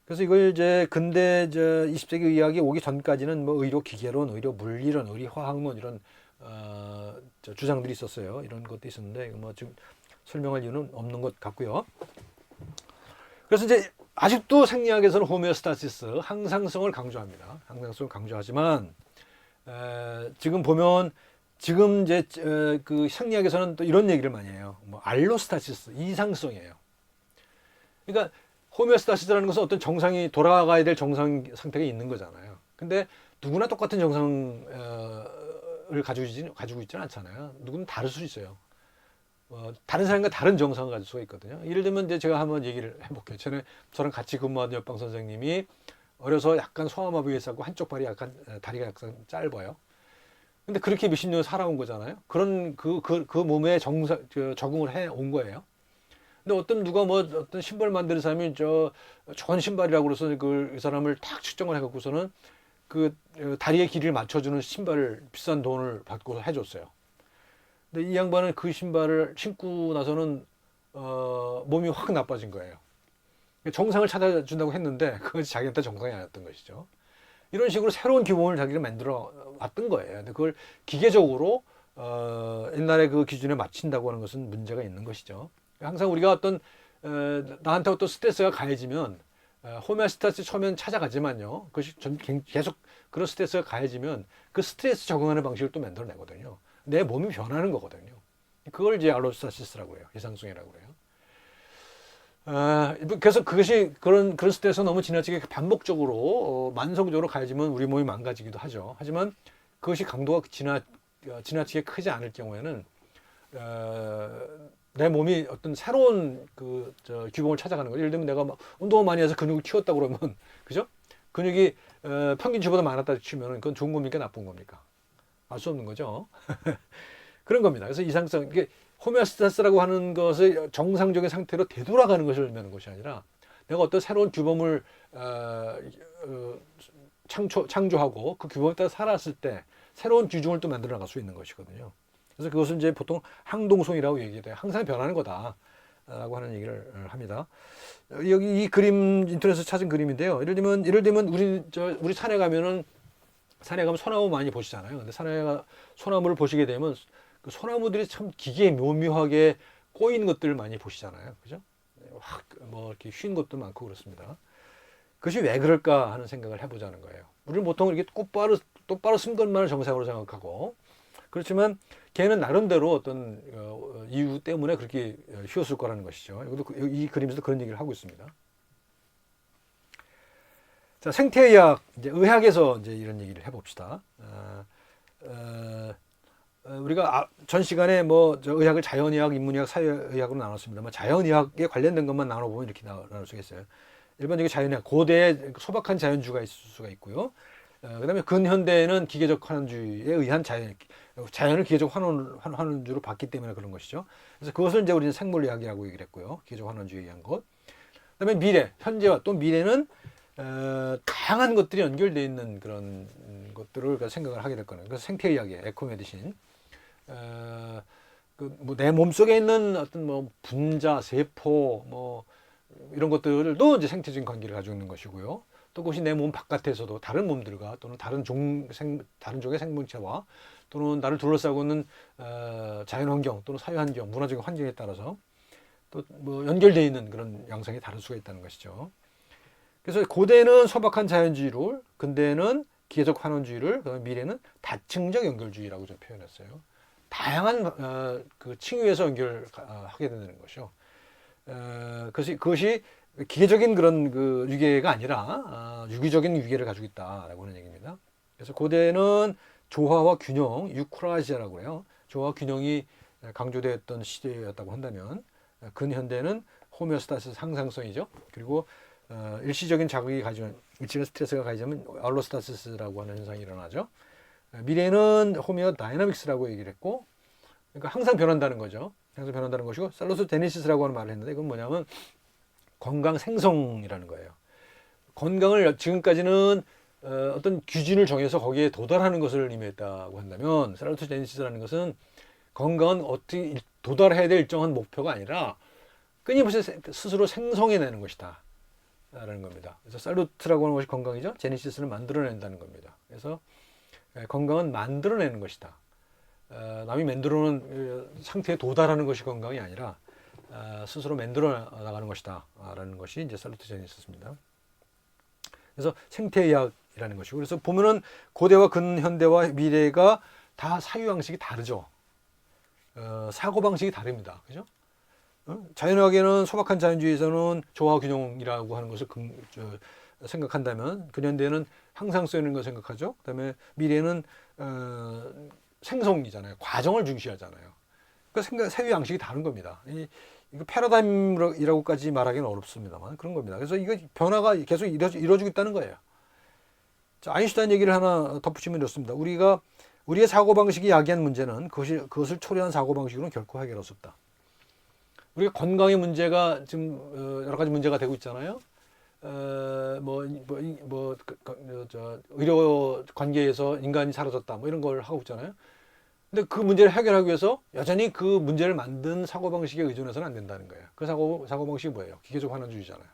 그래서 이걸 이제 근대 20세기 의학이 오기 전까지는 의료 기계론, 의료 물리론, 의료 화학론 이런 주장들이 있었어요. 이런 것도 있었는데 뭐 지금 설명할 이유는 없는 것 같고요. 그래서 이제 아직도 생리학에서는 호메오스타시스, 항상성을 강조합니다. 항상성을 강조하지만 지금 보면 지금 이제 그 생리학에서는 또 이런 얘기를 많이 해요. 뭐 알로스타시스, 이상성이에요. 그러니까 호메오스타시스라는 것은 어떤 정상이 돌아가야 될 정상 상태가 있는 거잖아요. 근데 누구나 똑같은 정상을 가지고 있지는 않잖아요. 누구는 다를 수 있어요. 다른 사람과 다른 정상을 가질 수가 있거든요. 예를 들면 이제 제가 한번 얘기를 해볼게요. 저랑 같이 근무하던 옆방 선생님이 어려서 약간 소아마비가 있었고 한쪽 발이 약간 다리가 약간 짧아요. 근데 그렇게 몇십 년 살아온 거잖아요. 그런 그 몸에 적응을 해 온 거예요. 근데 어떤 누가 뭐 어떤 신발 만드는 사람이 좋은 신발이라고 그래서 그 사람을 딱 측정을 해갖고서는 그 다리의 길이를 맞춰주는 신발을 비싼 돈을 받고 해줬어요. 근데 이 양반은 그 신발을 신고 나서는 몸이 확 나빠진 거예요. 정상을 찾아준다고 했는데 그것이 자기한테 정상이 아니었던 것이죠. 이런 식으로 새로운 기본을 자기를 만들어 왔던 거예요. 근데 그걸 기계적으로 옛날에 그 기준에 맞춘다고 하는 것은 문제가 있는 것이죠. 항상 우리가 나한테 어떤 스트레스가 가해지면 호메오스타시 처음엔 찾아가지만요. 그것이 계속 그런 스트레스가 가해지면 그 스트레스 적응하는 방식을 또 만들어내거든요. 내 몸이 변하는 거거든요. 그걸 이제 알로스타시스라고 해요. 이상성이라고 해요. 그래서 그것이 그런 스트레스가 너무 지나치게 반복적으로 만성적으로 가해지면 우리 몸이 망가지기도 하죠. 하지만 그것이 강도가 지나치게 크지 않을 경우에는 내 몸이 어떤 새로운 규범을 찾아가는 거예요. 예를 들면 내가 막 운동을 많이 해서 근육을 키웠다 그러면 그죠? 근육이 평균치보다 많았다 치면 그건 좋은 겁니까 나쁜 겁니까? 알 수 없는 거죠. 그런 겁니다. 그래서 이상성, 이게 호메오스타시스라고 하는 것을 정상적인 상태로 되돌아가는 것을 의미하는 것이 아니라 내가 어떤 새로운 규범을 창조하고 그 규범에 따라 살았을 때 새로운 규정을 또 만들어 나갈 수 있는 것이거든요. 그래서 그것은 이제 보통 항동성이라고 얘기해요. 항상 변하는 거다라고 하는 얘기를 합니다. 여기 이 그림 인터넷에서 찾은 그림인데요. 예를 들면 우리 산에 가면은 산에 가면 소나무 많이 보시잖아요. 근데 소나무를 보시게 되면 그 소나무들이 참 기계에 묘묘하게 꼬인 것들을 많이 보시잖아요. 그죠? 확 뭐 이렇게 휜 것도 많고 그렇습니다. 그것이 왜 그럴까 하는 생각을 해보자는 거예요. 우리는 보통 이렇게 똑바로 쓴 것만을 정상으로 생각하고 그렇지만 걔는 나름대로 어떤 이유 때문에 그렇게 휘었을 거라는 것이죠. 이 그림에서 그런 얘기를 하고 있습니다. 자, 생태의학, 이제 의학에서 이제 이런 얘기를 해봅시다. 우리가 전 시간에 의학을 자연의학, 인문의학, 사회의학으로 나눴습니다만 자연의학에 관련된 것만 나눠보면 이렇게 나눌 수가 있어요. 일반적인 자연의학, 고대에 소박한 자연주가 있을 수가 있고요. 그다음에 근현대에는 기계적 환원주의에 의한 자연을 기계적 환원주로 봤기 때문에 그런 것이죠. 그래서 그것을 이제 우리는 생물의학이라고 얘기를 했고요. 기계적 환원주의에 의한 것. 그다음에 미래, 현재와 또 미래는 다양한 것들이 연결되어 있는 그런 것들을 생각을 하게 될 거예요. 그래서 생태의학이에요. 에코메디신. 내 몸속에 있는 어떤 분자, 세포, 이런 것들도 이제 생태적인 관계를 가지고 있는 것이고요. 또 그것이 내 몸 바깥에서도 다른 몸들과 또는 다른 종의 생명체와 또는 나를 둘러싸고 있는 자연환경 또는 사회환경, 문화적인 환경에 따라서 또 연결되어 있는 그런 양상이 다를 수가 있다는 것이죠. 그래서 고대는 소박한 자연주의를, 근대는 기계적 환원주의를, 미래는 다층적 연결주의라고 좀 표현했어요. 다양한 그 층위에서 연결하게 되는 것이죠. 그것이 기계적인 그런 그 유계가 아니라 유기적인 유계를 가지고 있다라고 하는 얘기입니다. 그래서 고대는 조화와 균형, 유크라시아라고 해요. 조화와 균형이 강조되었던 시대였다고 한다면 근현대는 호메오스타시스 상상성이죠. 그리고 일시적인 자극이 가지면 일시적인 스트레스가 가지면 알로스타시스라고 하는 현상이 일어나죠. 미래는 호메오 다이나믹스라고 얘기를 했고, 그러니까 항상 변한다는 거죠. 항상 변한다는 것이고, 살로스 데니시스라고 하는 말을 했는데, 이건 뭐냐면 건강 생성이라는 거예요. 건강을 지금까지는 어떤 기준을 정해서 거기에 도달하는 것을 의미했다고 한다면, 살로스 데니시스라는 것은 건강은 어떻게 도달해야 될 일정한 목표가 아니라 끊임없이 스스로 생성해내는 것이다. 라는 겁니다. 그래서 살루트라고 하는 것이 건강이죠. 제네시스는 만들어낸다는 겁니다. 그래서 건강은 만들어내는 것이다. 남이 만들어 놓은 상태에 도달하는 것이 건강이 아니라 스스로 만들어 나가는 것이다 라는 것이 이제 살루트전에 있었습니다. 그래서 생태의학이라는 것이고, 그래서 보면은 고대와 근현대와 미래가 다 사유방식이 다르죠. 사고방식이 다릅니다. 그죠? 자연학에는, 소박한 자연주의에서는 조화균형이라고 하는 것을 생각한다면, 근현대는 항상성이라는 걸 생각하죠. 그 다음에 미래는 생성이잖아요. 과정을 중시하잖아요. 그러니까 사유양식이 다른 겁니다. 이거 패러다임이라고까지 말하기는 어렵습니다만 그런 겁니다. 그래서 이거 변화가 계속 이루어지고 있다는 거예요. 자, 아인슈타인 얘기를 하나 덧붙이면 이렇습니다. 우리의 사고방식이 야기한 문제는 그것을 초래한 사고방식으로는 결코 해결할 수 없다. 우리가 건강의 문제가 지금 여러 가지 문제가 되고 있잖아요. 의료 관계에서 인간이 사라졌다, 뭐 이런 걸 하고 있잖아요. 근데 그 문제를 해결하기 위해서 여전히 그 문제를 만든 사고방식에 의존해서는 안 된다는 거예요. 그 사고방식이 뭐예요? 기계적 환원주의잖아요.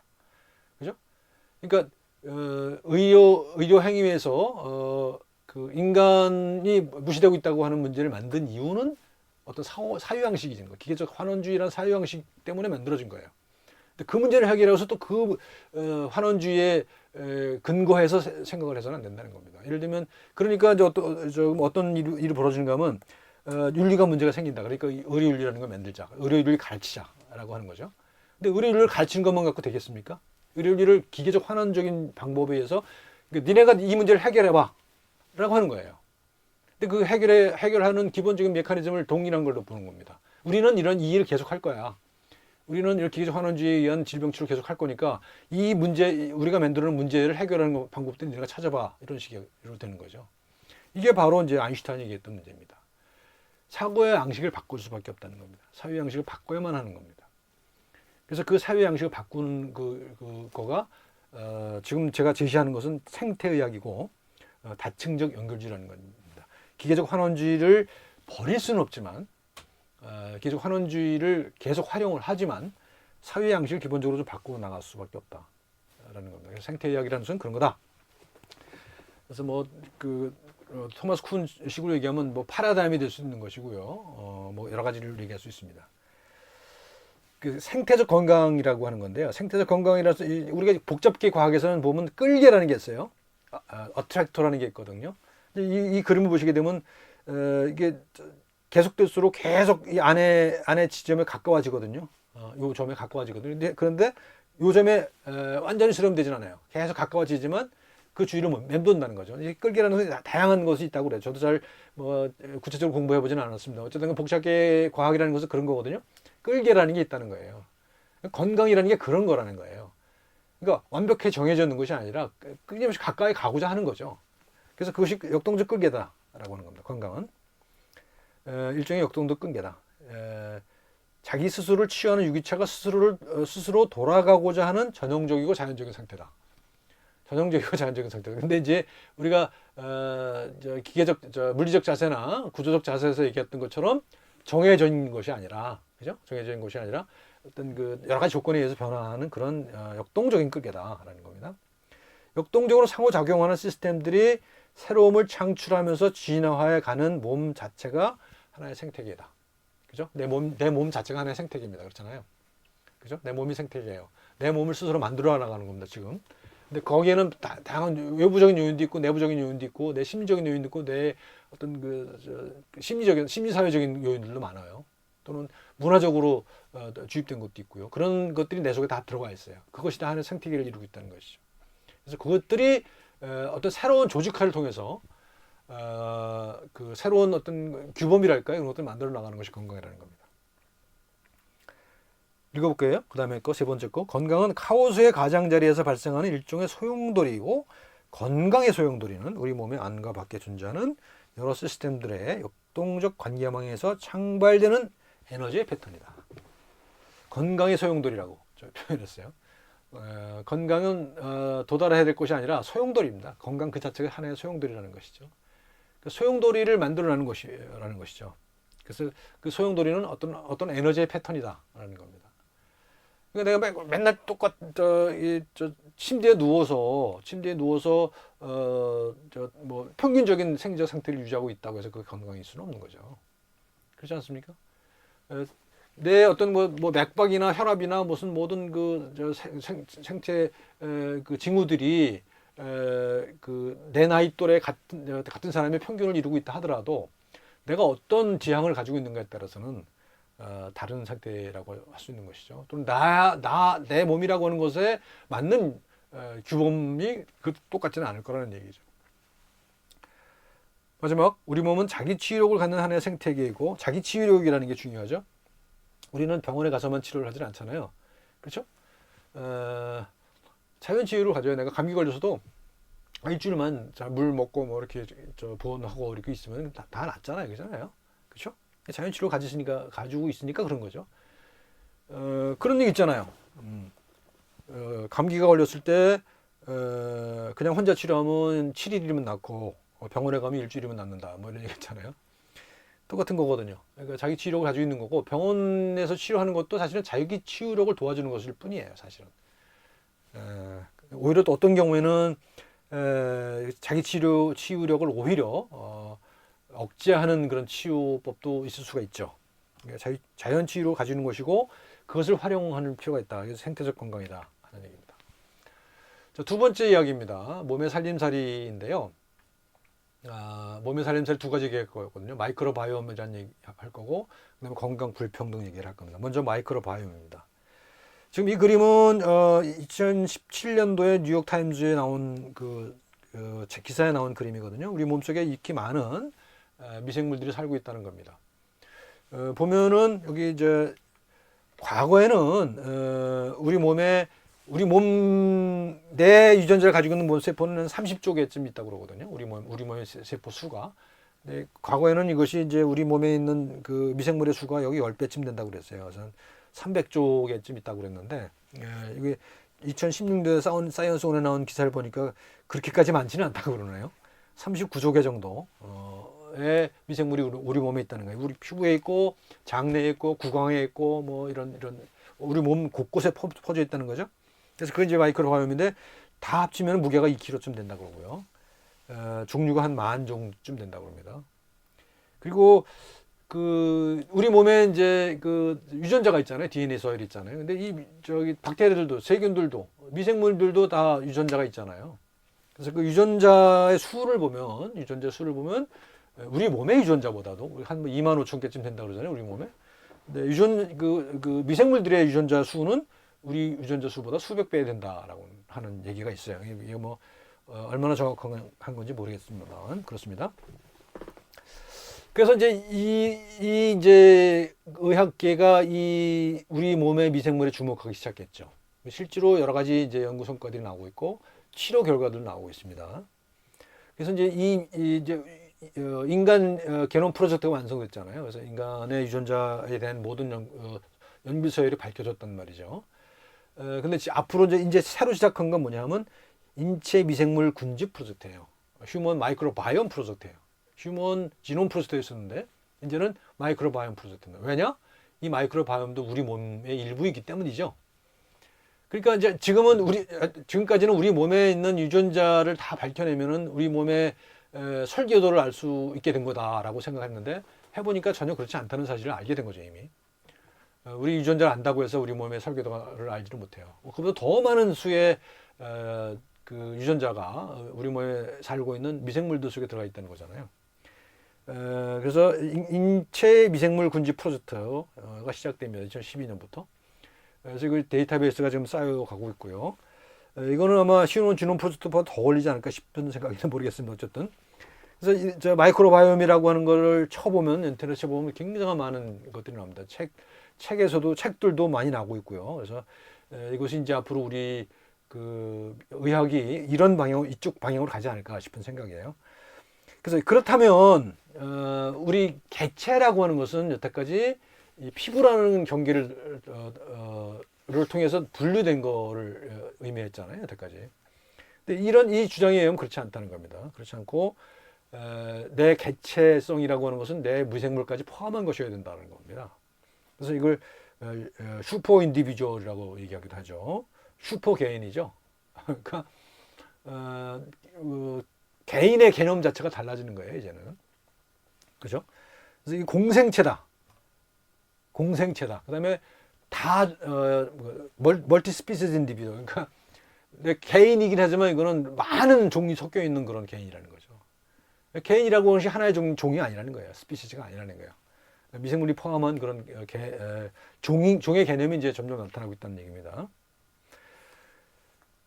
그죠? 그러니까, 의료 행위에서, 그 인간이 무시되고 있다고 하는 문제를 만든 이유는 어떤 사유양식이진 거예요. 기계적 환원주의라는 사유양식 때문에 만들어진 거예요. 근데 그 문제를 해결해서 또 그 환원주의에 근거해서 생각을 해서는 안 된다는 겁니다. 예를 들면, 그러니까 이제 어떤 일이 벌어지는가 하면, 윤리가 문제가 생긴다. 그러니까 의료윤리라는 걸 만들자. 의료윤리를 가르치자라고 하는 거죠. 근데 의료윤리를 가르치는 것만 갖고 되겠습니까? 의료윤리를 기계적 환원적인 방법에 의해서, 그러니까 니네가 이 문제를 해결해봐 라고 하는 거예요. 근데 그 해결하는 기본적인 메커니즘을 동일한 걸로 보는 겁니다. 우리는 이 일을 계속 할 거야. 우리는 이렇게 기계적 환원주의에 의한 질병 치료를 계속 할 거니까 이 문제, 우리가 만드는 문제를 해결하는 방법들을 내가 찾아봐. 이런 식으로 되는 거죠. 이게 바로 이제 아인슈타인이 얘기했던 문제입니다. 사고의 양식을 바꿀 수밖에 없다는 겁니다. 사유 양식을 바꿔야만 하는 겁니다. 그래서 그 사유 양식을 바꾸는 그거가 지금 제가 제시하는 것은 생태의학이고 다층적 연결주의라는 겁니다. 기계적 환원주의를 버릴 수는 없지만 기계적 환원주의를 계속 활용을 하지만 사회 양식을 기본적으로 좀 바꾸고 나갈 수밖에 없다라는 겁니다. 그래서 생태의학이라는 것은 그런 거다. 그래서 토마스 쿤 식으로 얘기하면 파라다임이 될 수 있는 것이고요. 여러 가지를 얘기할 수 있습니다. 그 생태적 건강이라고 하는 건데요. 생태적 건강이라서 우리가 복잡계 과학에서는 보면 끌개라는 게 있어요. 어트랙터라는 게 있거든요. 이 그림을 보시게 되면 이게 계속될수록 계속 이 안에 지점에 가까워지거든요. 요 점에 가까워지거든요. 그런데 요 점에 완전히 실험되진 않아요. 계속 가까워지지만 그 주위를 맴돈다는 거죠. 이 끌기라는 것이 다양한 것이 있다고 그래요. 저도 잘 구체적으로 공부해 보지는 않았습니다. 어쨌든 복잡계 과학이라는 것은 그런 거거든요. 끌개라는 게 있다는 거예요. 건강이라는 게 그런 거라는 거예요. 그러니까 완벽히 정해져 있는 것이 아니라 끊임없이 가까이 가고자 하는 거죠. 그래서 그것이 역동적 끌개다라고 하는 겁니다. 건강은 일종의 역동적 끌개다. 자기 스스로를 치유하는 유기체가 스스로 돌아가고자 하는 전형적이고 자연적인 상태다. 전형적이고 자연적인 상태다. 근데 이제 우리가 기계적 물리적 자세나 구조적 자세에서 얘기했던 것처럼 정해져 있는 것이 아니라, 그죠? 정해져 있는 것이 아니라 어떤 그 여러 가지 조건에 의해서 변화하는 그런 역동적인 끌개다라는 겁니다. 역동적으로 상호작용하는 시스템들이 새로움을 창출하면서 진화해 가는 몸 자체가 하나의 생태계다. 그죠? 내 몸 자체가 하나의 생태계입니다. 그렇잖아요. 그죠? 내 몸이 생태계예요. 내 몸을 스스로 만들어 나가는 겁니다, 지금. 근데 거기에는 다양한 외부적인 요인도 있고, 내부적인 요인도 있고, 내 심리적인 요인도 있고, 내 어떤 심리사회적인 요인들도 많아요. 또는 문화적으로 주입된 것도 있고요. 그런 것들이 내 속에 다 들어가 있어요. 그것이 다 하나의 생태계를 이루고 있다는 것이죠. 그래서 그것들이 어떤 새로운 조직화를 통해서 그 새로운 어떤 규범이랄까요? 이런 것들을 만들어 나가는 것이 건강이라는 겁니다. 읽어볼게요. 그 다음에 세 번째 거. 건강은 카오스의 가장자리에서 발생하는 일종의 소용돌이이고, 건강의 소용돌이는 우리 몸의 안과 밖에 존재하는 여러 시스템들의 역동적 관계망에서 창발되는 에너지의 패턴이다. 건강의 소용돌이라고 표현했어요. 건강은 도달해야 될 것이 아니라 소용돌이입니다. 건강 그 자체가 하나의 소용돌이라는 것이죠. 그 소용돌이를 만들어내는 것이라는 것이죠. 그래서 그 소용돌이는 어떤 에너지의 패턴이다라는 겁니다. 그러니까 내가 맨날 침대에 누워서 평균적인 생리적 상태를 유지하고 있다고 해서 그게 건강일 수는 없는 거죠. 그렇지 않습니까? 에, 내 어떤 뭐 맥박이나 혈압이나 무슨 모든 그 생체 그 징후들이 그 내 나이 또래 같은 사람의 평균을 이루고 있다 하더라도 내가 어떤 지향을 가지고 있는가에 따라서는 다른 상태라고 할 수 있는 것이죠. 또는 내 몸이라고 하는 것에 맞는 규범이 똑같지는 않을 거라는 얘기죠. 마지막, 우리 몸은 자기 치유력을 갖는 하나의 생태계이고 자기 치유력이라는 게 중요하죠. 우리는 병원에 가서만 치료를 하진 않잖아요. 그렇죠? 자연 치유를 가져야 내가 감기 걸려서도 일주일만 물 먹고 뭐 이렇게 보온하고 이렇게 있으면 다 낫잖아요. 그렇잖아요. 그렇죠? 자연 치료 가지고 있으니까 그런 거죠. 그런 얘기 있잖아요. 감기가 걸렸을 때 그냥 혼자 치료하면 7일이면 낫고 병원에 가면 일주일이면 낫는다. 뭐 이런 얘기 있잖아요. 똑같은 거거든요. 그러니까 자기 치유력을 가지고 있는 거고 병원에서 치료하는 것도 사실은 자기 치유력을 도와주는 것일 뿐이에요. 사실은. 오히려 또 어떤 경우에는 자기 치유력을 오히려 억제하는 그런 치유법도 있을 수가 있죠. 그러니까 자연 치유를 가지는 것이고 그것을 활용하는 필요가 있다. 그래서 생태적 건강이다 하는 얘기입니다. 자, 두 번째 이야기입니다. 몸의 살림살이인데요. 몸의 살림살 두 가지 얘기할 거거든요. 마이크로바이옴이라는 얘기 할 거고, 그다음에 건강 불평등 얘기를 할 겁니다. 먼저 마이크로바이옴입니다. 지금 이 그림은 2017년도에 뉴욕 타임즈에 나온 기사에 나온 그림이거든요. 우리 몸속에 익히 많은 미생물들이 살고 있다는 겁니다. 보면은 여기 이제 과거에는 우리 몸 내 유전자를 가지고 있는 몸 세포는 30조 개쯤 있다고 그러거든요. 우리 몸의 세포 수가. 네, 과거에는 이것이 이제 우리 몸에 있는 그 미생물의 수가 여기 10배쯤 된다고 그랬어요. 그래서 300조 개쯤 있다고 그랬는데 이게 2016년도에 사이언스 온에 나온 기사를 보니까 그렇게까지 많지는 않다고 그러네요. 39조 개 정도의 미생물이 우리 몸에 있다는 거예요. 우리 피부에 있고 장내에 있고 구강에 있고 뭐 이런 우리 몸 곳곳에 퍼져 있다는 거죠. 그래서 그게 이제 마이크로바이옴인데 다 합치면 무게가 2kg쯤 된다고 그러고요. 종류가 한 10,000종쯤 된다고 합니다. 그리고 우리 몸에 이제 유전자가 있잖아요. DNA 서열 있잖아요. 근데 박테리아들도, 세균들도, 미생물들도 다 유전자가 있잖아요. 그래서 그 유전자 수를 보면 우리 몸의 유전자보다도 한 25,000개쯤 된다고 그러잖아요. 우리 몸에. 근데 미생물들의 유전자 수는 우리 유전자 수보다 수백 배 된다라고 하는 얘기가 있어요. 이게 뭐 얼마나 정확한 건지 모르겠습니다만 그렇습니다. 그래서 이제 이제 의학계가 우리 몸의 미생물에 주목하기 시작했죠. 실제로 여러 가지 이제 연구 성과들이 나오고 있고 치료 결과도 나오고 있습니다. 그래서 이제 이제 인간 게놈 프로젝트가 완성됐잖아요. 그래서 인간의 유전자에 대한 모든 연구 서열이 밝혀졌단 말이죠. 근데 앞으로 이제 새로 시작한 건 뭐냐면 인체 미생물 군집 프로젝트예요. 휴먼 마이크로바이옴 프로젝트예요. 휴먼 지놈 프로젝트였었는데 이제는 마이크로바이옴 프로젝트입니다. 왜냐? 이 마이크로바이옴도 우리 몸의 일부이기 때문이죠. 그러니까 이제 지금까지는 우리 몸에 있는 유전자를 다 밝혀내면은 우리 몸의 설계도를 알 수 있게 된 거다라고 생각했는데 해보니까 전혀 그렇지 않다는 사실을 알게 된 거죠, 이미. 우리 유전자를 안다고 해서 우리 몸의 설계도를 알지를 못해요. 그보다 더 많은 수의 그 유전자가 우리 몸에 살고 있는 미생물들 속에 들어가 있다는 거잖아요. 그래서 인체 미생물 군집 프로젝트가 시작됩니다. 2012년부터. 그래서 그 데이터베이스가 지금 쌓여가고 있고요. 이거는 아마 휴먼 지놈 프로젝트보다 더 걸리지 않을까 싶은 생각인지 모르겠습니다. 어쨌든. 그래서 저 마이크로바이옴이라고 하는 거를 쳐보면, 인터넷에 쳐보면 굉장히 많은 것들이 나옵니다. 책들도 많이 나오고 있고요. 그래서 이것이 이제 앞으로 우리 의학이 이쪽 방향으로 가지 않을까 싶은 생각이에요. 그래서 그렇다면 우리 개체라고 하는 것은 여태까지 이 피부라는 경계를 통해서 분류된 거를 의미했잖아요. 여태까지. 근데 이 주장에 의하면 그렇지 않다는 겁니다. 그렇지 않고 내 개체성이라고 하는 것은 내 미생물까지 포함한 것이어야 된다는 겁니다. 그래서 이걸 슈퍼 인디비주얼이라고 얘기하기도 하죠. 슈퍼 개인이죠. 그러니까 개인의 개념 자체가 달라지는 거예요, 이제는. 그죠? 그래서 이 공생체다. 공생체다. 그다음에 다 멀티 스피시스 인디비드. 그러니까 개인이긴 하지만 이거는 많은 종이 섞여 있는 그런 개인이라는 거죠. 개인이라고 하는 것이 하나의 종이 아니라는 거예요. 스피시즈가 아니라는 거예요. 미생물이 포함한 그런 종의 개념이 이제 점점 나타나고 있다는 얘기입니다.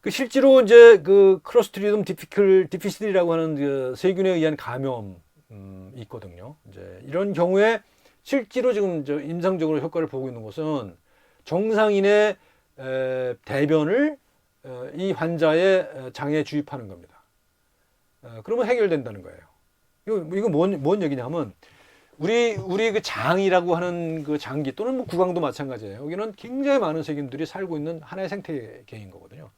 실제로 이제 그 클로스트리디움 디피실이라고 하는 그 세균에 의한 감염이 있거든요. 이제 이런 경우에 실제로 지금 임상적으로 효과를 보고 있는 것은 정상인의 대변을 이 환자의 장에 주입하는 겁니다. 그러면 해결된다는 거예요. 이거 뭔 얘기냐면 우리 그 장이라고 하는 그 장기 또는 뭐 구강도 마찬가지예요. 여기는 굉장히 많은 세균들이 살고 있는 하나의 생태계인 거거든요.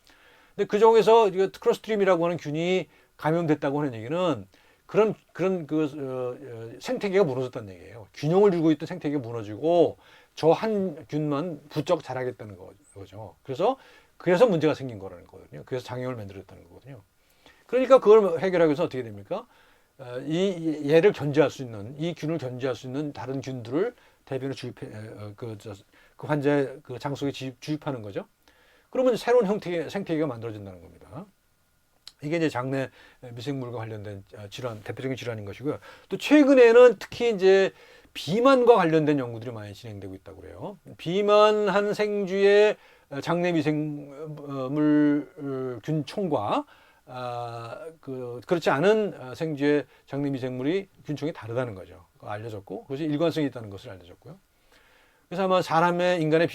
근데 그 중에서 클로스트림이라고 하는 균이 감염됐다고 하는 얘기는 그런 생태계가 무너졌다는 얘기예요. 균형을 이루고 있던 생태계가 무너지고 저 한 균만 부쩍 자라겠다는 거죠. 그래서 문제가 생긴 거라는 거거든요. 그래서 장애를 만들었다는 거거든요. 그러니까 그걸 해결하기 위해서 어떻게 됩니까? 얘를 견제할 수 있는, 이 균을 견제할 수 있는 다른 균들을 대변에 그 환자의 그 장 속에 주입하는 거죠. 그러면 새로운 형태의 생태계가 만들어진다는 겁니다. 이게 이제 장내 미생물과 관련된 질환, 대표적인 질환인 것이고요. 또 최근에는 특히 이제 비만과 관련된 연구들이 많이 진행되고 있다고 그래요. 비만한 생쥐의 장내 미생물 균총과 그렇지 않은 생쥐의 장내 미생물이 균총이 다르다는 거죠. 알려졌고, 그것이 일관성이 있다는 것을 알려졌고요. 그래서 아마 인간의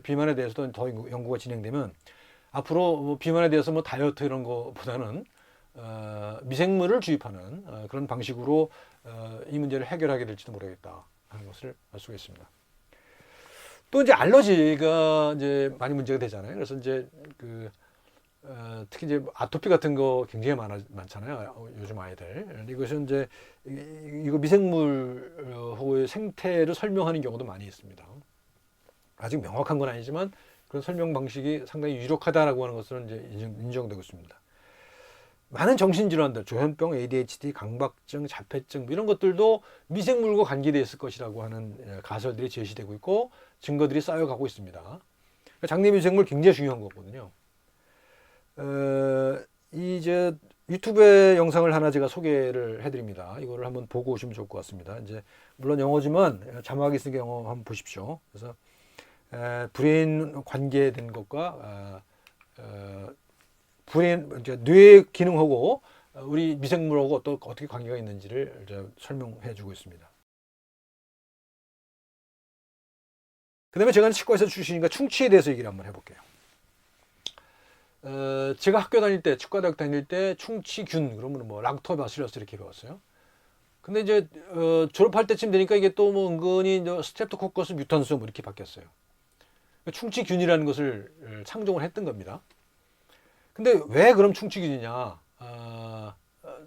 비만에 대해서도 더 연구가 진행되면 앞으로 뭐 비만에 대해서 뭐 다이어트 이런 거보다는 미생물을 주입하는 그런 방식으로 이 문제를 해결하게 될지도 모르겠다 하는 것을 알 수가 있습니다. 또 이제 알러지가 이제 많이 문제가 되잖아요. 그래서 이제 특히 이제 아토피 같은 거 굉장히 많잖아요. 요즘 아이들. 이것은 이제 이거 미생물의 생태를 설명하는 경우도 많이 있습니다. 아직 명확한 건 아니지만 그런 설명 방식이 상당히 유력하다라고 하는 것은 이제 인정되고 있습니다. 많은 정신질환들, 조현병, ADHD, 강박증, 자폐증 이런 것들도 미생물과 관계되어 있을 것이라고 하는 가설들이 제시되고 있고 증거들이 쌓여가고 있습니다. 그러니까 장내 미생물 굉장히 중요한 거거든요. 이제 유튜브에 영상을 하나 제가 소개를 해드립니다. 이거를 한번 보고 오시면 좋을 것 같습니다. 이제 물론 영어지만 자막이 있으니까 영어 한번 보십시오. 그래서 브레인 관계된 것과 브레인 뇌 기능하고 우리 미생물하고 어떻게 관계가 있는지를 이제 설명해주고 있습니다. 그다음에 제가 치과에서 출신이니까 충치에 대해서 얘기를 한번 해볼게요. 제가 학교 다닐 때, 치과대학 다닐 때 충치균 그러면 뭐 락토바실러스 이렇게 배웠어요. 근데 이제 졸업할 때쯤 되니까 이게 또 뭐 은근히 스트랩토코커스 뮤탄스 뭐 이렇게 바뀌었어요. 충치균이라는 것을 창종을 했던 겁니다. 근데 왜 그럼 충치균이냐?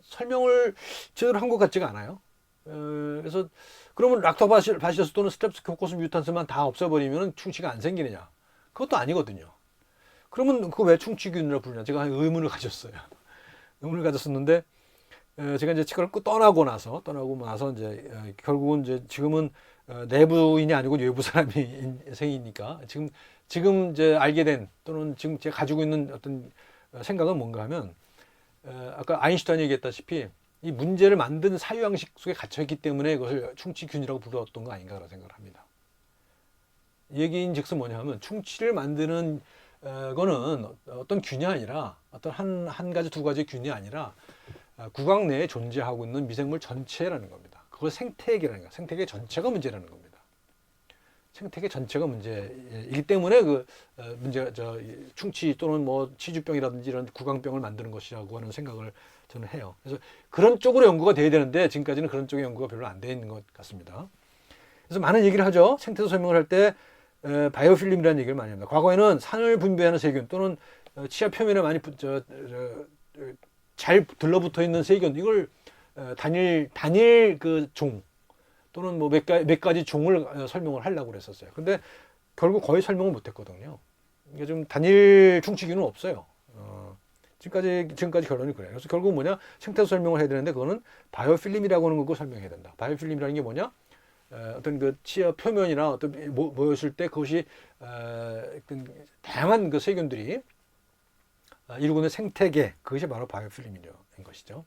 설명을 제대로 한 것 같지가 않아요. 그래서 그러면 락토바실러스 또는 스트랩토코커스 뮤탄스만 다 없애버리면 충치가 안 생기느냐? 그것도 아니거든요. 그러면 그거 왜 충치균이라고 부르냐? 제가 의문을 가졌어요. 의문을 가졌었는데 제가 이제 치과를 떠나고 나서 이제 결국은 이제 지금은 내부인이 아니고 외부 사람이 생이니까 지금 이제 알게 된 또는 지금 제가 가지고 있는 어떤 생각은 뭔가 하면 아까 아인슈타인이 얘기했다시피 이 문제를 만든 사유양식 속에 갇혀있기 때문에 그것을 충치균이라고 불렀던 거 아닌가 그런 생각을 합니다. 이 얘기인즉슨 뭐냐 하면 충치를 만드는 거는 어떤 균이 아니라 어떤 한 가지 두 가지 균이 아니라 구강 내에 존재하고 있는 미생물 전체라는 겁니다. 그걸 생태계라는 거예요. 생태계 전체가 문제라는 겁니다. 생태계 전체가 문제이기 때문에 문제가 충치 또는 뭐 치주병이라든지 이런 구강병을 만드는 것이라고 하는 생각을 저는 해요. 그래서 그런 쪽으로 연구가 돼야 되는데 지금까지는 그런 쪽의 연구가 별로 안 돼 있는 것 같습니다. 그래서 많은 얘기를 하죠. 생태소 설명을 할 때 바이오필름이라는 얘기를 많이 합니다. 과거에는 산을 분비하는 세균 또는 치아 표면에 많이 잘 들러붙어 있는 세균 이걸 단일 그 종 또는 뭐 몇 가지 종을 설명을 하려고 그랬었어요. 근데 결국 거의 설명을 못했거든요. 이게 좀 단일 충치균은 없어요. 지금까지 결론이 그래요. 그래서 결국 뭐냐 생태소 설명을 해야 되는데 그거는 바이오필름이라고 하는 거 설명해야 된다. 바이오필름이라는 게 뭐냐? 어떤 그 치아 표면이나 어떤 모였을 때 그것이 어떤 다양한 그 세균들이 이루고 있는 생태계, 그것이 바로 바이오필름인 것이죠.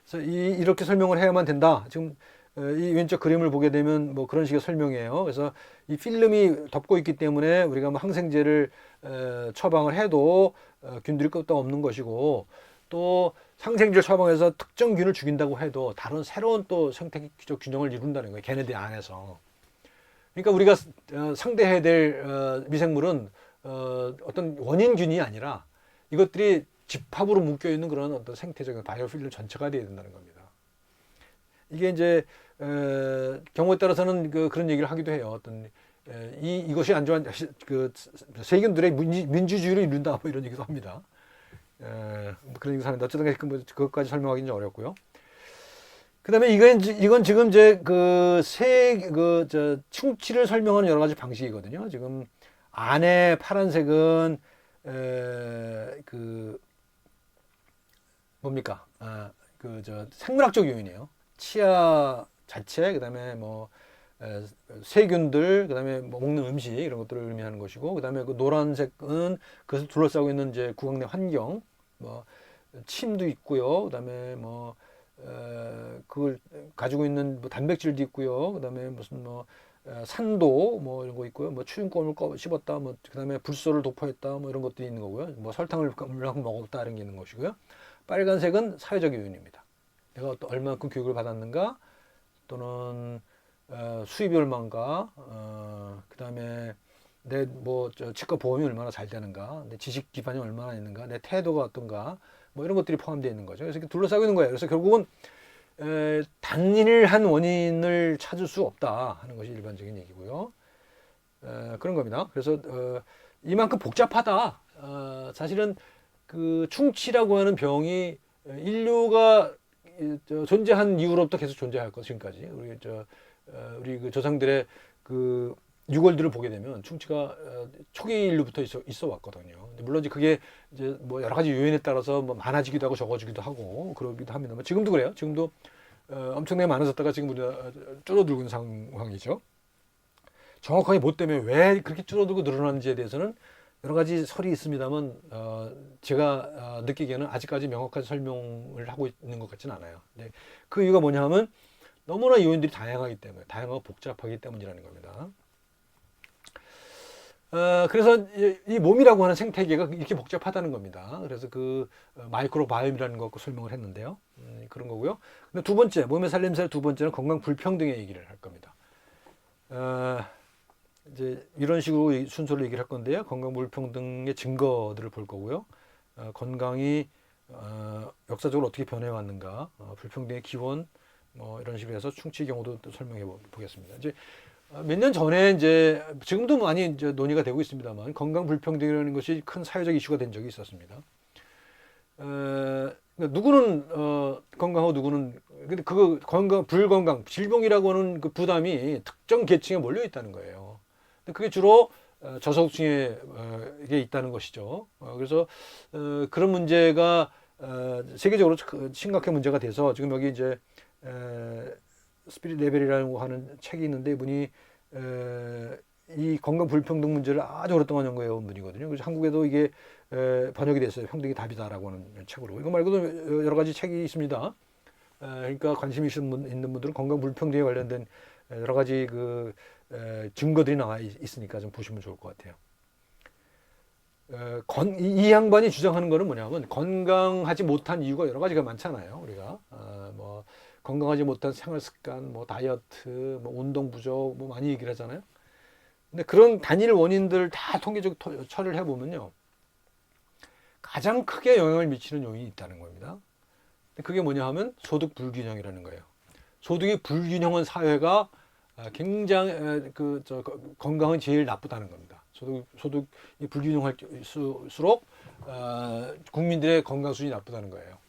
그래서 이렇게 설명을 해야만 된다. 지금 이 왼쪽 그림을 보게 되면 뭐 그런 식의 설명이에요. 그래서 이 필름이 덮고 있기 때문에 우리가 뭐 항생제를 처방을 해도 균들이 끄떡 없는 것이고, 또 항생제를 처방해서 특정 균을 죽인다고 해도 다른 새로운 또 생태적 균형을 이룬다는 거예요. 걔네들 안에서. 그러니까 우리가 상대해야 될 미생물은 어떤 원인균이 아니라 이것들이 집합으로 묶여 있는 그런 어떤 생태적인 바이오필름 전체가 되어야 된다는 겁니다. 이게 이제 경우에 따라서는 그런 얘기를 하기도 해요. 어떤 이것이 안 좋은 그 세균들의 민주주의를 이룬다 뭐 이런 얘기도 합니다. 뭐 그런 얘기도 하는데 어쨌든 그것까지 설명하기는 좀 어렵고요. 그다음에 이건 지금 이제 충치를 설명하는 여러 가지 방식이거든요. 지금 안에 파란색은 뭡니까? 생물학적 요인이에요. 치아 자체, 그다음에 뭐 세균들, 그다음에 뭐 먹는 음식 이런 것들을 의미하는 것이고, 그다음에 그 노란색은 그것을 둘러싸고 있는 이제 구강 내 환경, 뭐 침도 있고요. 그다음에 뭐 그걸 가지고 있는 뭐 단백질도 있고요. 그다음에 무슨 뭐 산도 뭐 이런 거 있고요. 뭐 추인검을 씹었다, 뭐 그다음에 불소를 도포했다, 뭐 이런 것들이 있는 거고요. 뭐 설탕을 먹었다 이런 게 있는 것이고요. 빨간색은 사회적 요인입니다. 내가 또 얼마만큼 교육을 받았는가, 또는 수입이 얼마인가, 그다음에 내 치과 보험이 얼마나 잘 되는가, 내 지식 기반이 얼마나 있는가, 내 태도가 어떤가, 뭐 이런 것들이 포함되어 있는 거죠. 그래서 이렇게 둘러싸고 있는 거예요. 그래서 결국은 단일한 원인을 찾을 수 없다 하는 것이 일반적인 얘기고요. 그런 겁니다. 그래서 이만큼 복잡하다. 사실은 그 충치라고 하는 병이 인류가 존재한 이후로부터 계속 존재할 것, 지금까지 우리 그 조상들의 그 유골들을 보게 되면 충치가 초기 인류부터 있어 왔거든요. 물론 이제 그게 이제 뭐 여러 가지 요인에 따라서 뭐 많아지기도 하고 적어지기도 하고 그러기도 합니다만, 지금도 그래요. 지금도 엄청나게 많아졌다가 지금 우리가 줄어들고 있는 상황이죠. 정확하게 뭐 때문에 왜 그렇게 줄어들고 늘어나는지에 대해서는 여러 가지 설이 있습니다만, 제가 느끼기에는 아직까지 명확한 설명을 하고 있는 것 같지는 않아요. 근데 그 이유가 뭐냐 하면 너무나 요인들이 다양하기 때문에, 다양하고 복잡하기 때문이라는 겁니다. 그래서 이 몸이라고 하는 생태계가 이렇게 복잡하다는 겁니다. 그래서 그 마이크로바이옴이라는 거 설명을 했는데요. 그런 거고요. 근데 두 번째, 몸의 살림살 두 번째는 건강 불평등의 얘기를 할 겁니다. 이제 이런 식으로 순서를 얘기를 할 건데요. 건강 불평등의 증거들을 볼 거고요. 건강이 역사적으로 어떻게 변해왔는가, 불평등의 기원, 뭐 이런 식으로 해서 충치 경우도 또 설명해 보겠습니다. 이제 몇 년 전에 이제 지금도 많이 이제 논의가 되고 있습니다만, 건강 불평등이라는 것이 큰 사회적 이슈가 된 적이 있었습니다. 누구는 건강하고 누구는, 근데 그거 건강 불건강 질병이라고 하는 그 부담이 특정 계층에 몰려 있다는 거예요. 근데 그게 주로 저소득층에 이게 있다는 것이죠. 그래서 그런 문제가 세계적으로 심각한 문제가 돼서 지금 여기 이제 스피릿 레벨이라고 하는 책이 있는데, 이분이 이 건강 불평등 문제를 아주 오랫동안 연구해온 분이거든요. 그래서 한국에도 이게 번역이 됐어요. 평등이 답이다라고 하는 책으로. 이거 말고도 여러 가지 책이 있습니다. 그러니까 관심이 있는 분들은 건강 불평등에 관련된 여러 가지 그 증거들이 나와 있으니까 좀 보시면 좋을 것 같아요. 이 양반이 주장하는 거는 뭐냐면, 건강하지 못한 이유가 여러 가지가 많잖아요. 우리가 뭐 건강하지 못한 생활 습관, 뭐 다이어트, 뭐 운동 부족, 뭐 많이 얘기를 하잖아요. 근데 그런 단일 원인들 다 통계적 처리를 해보면요, 가장 크게 영향을 미치는 요인이 있다는 겁니다. 그게 뭐냐 하면 소득 불균형이라는 거예요. 소득이 불균형한 사회가 굉장히 건강은 제일 나쁘다는 겁니다. 소득이 불균형할수록 국민들의 건강 수준이 나쁘다는 거예요.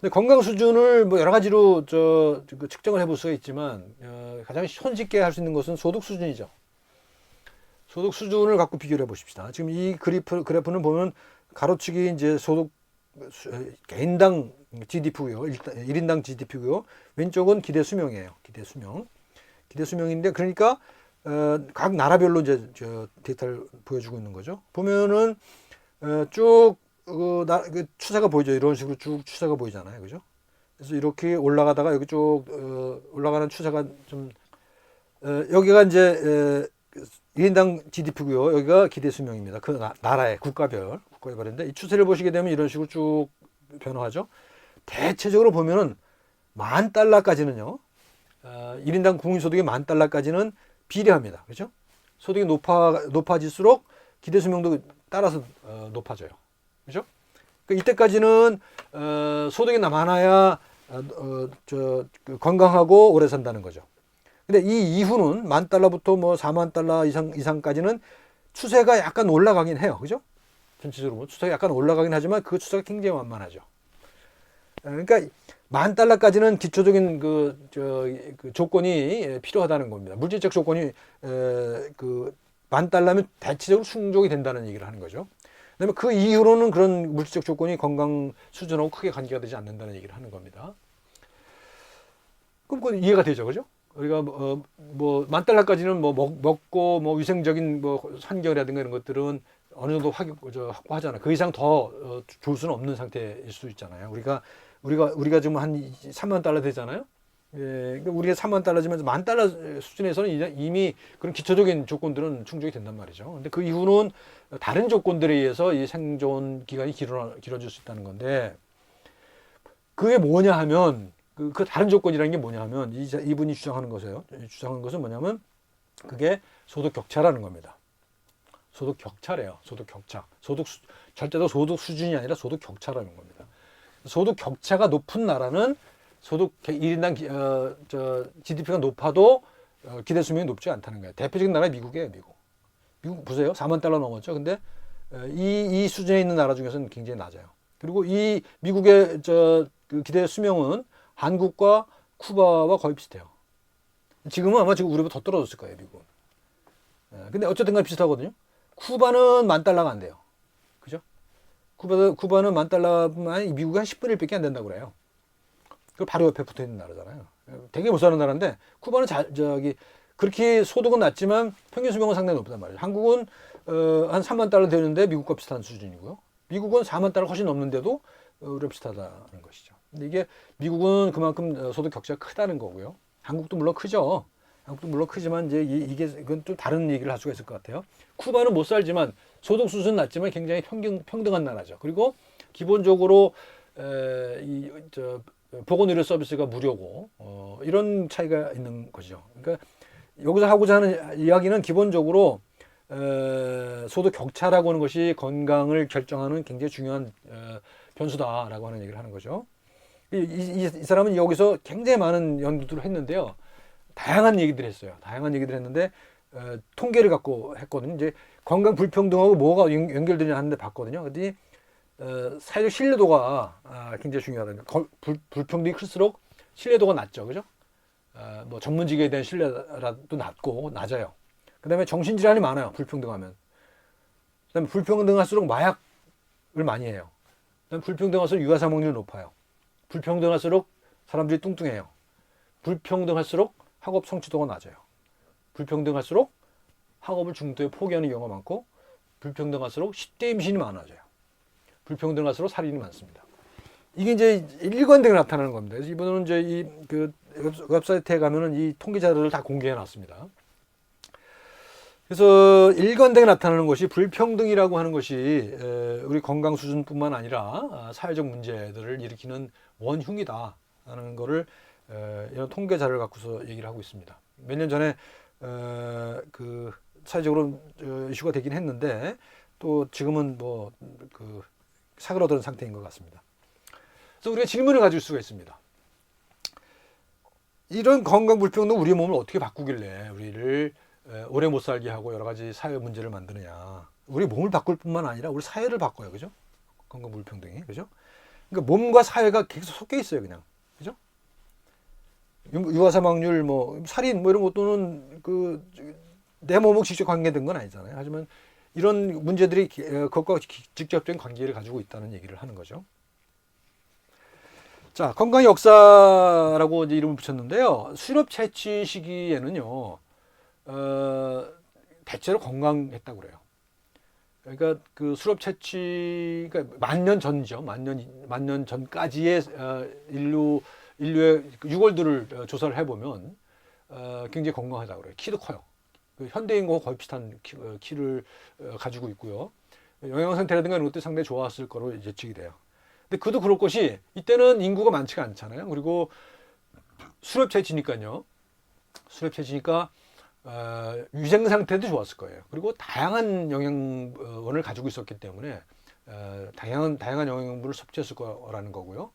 근데 건강 수준을 뭐 여러 가지로 측정을 해볼 수가 있지만, 가장 손쉽게 할 수 있는 것은 소득 수준이죠. 소득 수준을 갖고 비교를 해보십시다. 지금 이 그래프는 보면 가로축이 이제 소득 개인당 GDP고요. 1인당 GDP고요. 왼쪽은 기대 수명이에요. 기대 기대 수명인데 그러니까 각 나라별로 이제 저 데이터를 보여주고 있는 거죠. 보면은 쭉 그 추세가 보이죠. 이런 식으로 쭉 추세가 보이잖아요, 그죠? 그래서 이렇게 올라가다가 여기 쭉 올라가는 추세가 좀 여기가 이제 1인당 GDP고요. 여기가 기대 수명입니다. 그 나라의 국가별인데 이 추세를 보시게 되면 이런 식으로 쭉 변화하죠. 대체적으로 보면은 $10,000까지는요. 1인당 국민소득이 $10,000까지는 비례합니다. 그렇죠? 소득이 높아질수록 기대 수명도 따라서 높아져요. 그렇죠? 그러니까 이때까지는 소득이 많아야 건강하고 오래 산다는 거죠. 근데 이 이후는 $10,000부터 뭐 $40,000 이상까지는 추세가 약간 올라가긴 해요. 그죠? 전체적으로 뭐 추세가 약간 올라가긴 하지만 그 추세가 굉장히 완만하죠. 그러니까 $10,000까지는 기초적인 그 조건이 필요하다는 겁니다. 물질적 조건이 그 $10,000면 대체적으로 충족이 된다는 얘기를 하는 거죠. 그다음에 그 이후로는 그런 물질적 조건이 건강 수준하고 크게 관계가 되지 않는다는 얘기를 하는 겁니다. 그럼 그건 이해가 되죠, 그죠? 우리가 뭐 $10,000까지는 뭐 먹고 뭐 위생적인 뭐 환경이라든가 이런 것들은 어느 정도 확보하잖아요. 그 이상 더 줄 수는 없는 상태일 수 있잖아요. 우리가 지금 한 $30,000 되잖아요. 예, 그러니까 우리가 $30,000지만 $10,000 수준에서는 이미 그런 기초적인 조건들은 충족이 된단 말이죠. 근데 그 이후는 다른 조건들에 의해서 이 생존 기간이 길어질 수 있다는 건데 그게 뭐냐 하면 그 다른 조건이라는 게 뭐냐 하면 이분이 주장하는 것은 뭐냐면 그게 소득 격차라는 겁니다. 소득 격차래요. 소득 격차. 절대로 소득 수준이 아니라 소득 격차라는 겁니다. 소득 격차가 높은 나라는 소득 1인당 GDP가 높아도 기대 수명이 높지 않다는 거예요. 대표적인 나라가 미국이에요. 미국 보세요. $40,000 넘었죠. 근데 이 수준에 있는 나라 중에서는 굉장히 낮아요. 그리고 이 미국의 그 기대 수명은 한국과 쿠바와 거의 비슷해요. 지금은 아마 지금 우리보다 더 떨어졌을 거예요, 미국은. 근데 어쨌든 간에 비슷하거든요. 쿠바는 $10,000가 안 돼요. 그죠? 쿠바는 $10,000뿐만 아니라 미국이 한 10분의 1밖에 안 된다고 그래요. 그 바로 옆에 붙어 있는 나라잖아요. 되게 못 사는 나라인데 쿠바는 그렇게 소득은 낮지만 평균 수명은 상당히 높단 말이에요. 한국은 한 $30,000 되는데 미국과 비슷한 수준이고요. 미국은 $40,000 훨씬 넘는데도 우리가 비슷하다는 것이죠. 근데 이게 미국은 그만큼 소득 격차가 크다는 거고요. 한국도 물론 크죠. 한국도 물론 크지만 이제 이건 좀 다른 얘기를 할 수가 있을 것 같아요. 쿠바는 못 살지만 소득 수준 낮지만 굉장히 평등한 나라죠. 그리고 기본적으로 보건의료 서비스가 무료고 이런 차이가 있는 거죠. 그러니까 여기서 하고자 하는 이야기는 기본적으로 소득 격차라고 하는 것이 건강을 결정하는 굉장히 중요한 변수다라고 하는 얘기를 하는 거죠. 이 사람은 여기서 굉장히 많은 연구들을 했는데요. 다양한 얘기들을 했어요. 다양한 얘기들을 했는데 통계를 갖고 했거든요. 이제 건강 불평등하고 뭐가 연결되냐 하는데 봤거든요. 그랬더니 사회적 신뢰도가 굉장히 중요하다. 불평등이 클수록 신뢰도가 낮죠, 그죠? 뭐 전문직에 대한 신뢰도 낮아요. 그다음에 정신질환이 많아요. 불평등하면. 그다음에 불평등할수록 마약을 많이 해요. 그다음에 불평등할수록 유아사망률이 높아요. 불평등할수록 사람들이 뚱뚱해요. 불평등할수록 학업 성취도가 낮아요. 불평등할수록 학업을 중도에 포기하는 경우가 많고 불평등할수록 10대 임신이 많아져요. 불평등할수록 살인이 많습니다. 이게 이제 일관되게 나타나는 겁니다. 그래서 이분은 이제 그 웹사이트에 가면은 이 통계 자료를 다 공개해 놨습니다. 그래서 일관되게 나타나는 것이 불평등이라고 하는 것이 우리 건강 수준뿐만 아니라 사회적 문제들을 일으키는 원흉이다라는 것을 이런 통계 자료를 갖고서 얘기를 하고 있습니다. 몇 년 전에 그 사회적으로 이슈가 되긴 했는데 또 지금은 뭐 그 사그러든 상태인 것 같습니다. 그래서 우리가 질문을 가질 수가 있습니다. 이런 건강 불평등 우리 몸을 어떻게 바꾸길래 우리를 오래 못 살게 하고 여러 가지 사회 문제를 만드느냐. 우리 몸을 바꿀 뿐만 아니라 우리 사회를 바꿔요. 그죠? 건강 불평등이. 그죠? 그러니까 몸과 사회가 계속 섞여 있어요. 그냥. 그죠? 유아사망률, 뭐, 살인, 뭐 이런 것도는 내 몸하고 직접 관계된 건 아니잖아요. 하지만 이런 문제들이 그것과 직접적인 관계를 가지고 있다는 얘기를 하는 거죠. 자, 건강의 역사라고 이제 이름을 붙였는데요. 수렵 채취 시기에는요, 대체로 건강했다고 그래요. 그러니까 그 수렵 채취가 만 년 전이죠. 만 년 전까지의 인류의 그 유골들을 조사를 해보면 굉장히 건강하다고 그래요. 키도 커요. 그 현대인과 거의 비슷한 키를 가지고 있고요. 영양 상태라든가 이런 것도 상당히 좋았을 거로 예측이 돼요. 근데 그도 그럴 것이 이때는 인구가 많지가 않잖아요. 그리고 수렵 채취니까요. 수렵 채취니까 위생 상태도 좋았을 거예요. 그리고 다양한 영양원을 가지고 있었기 때문에 다양한 영양분을 섭취했을 거라는 거고요.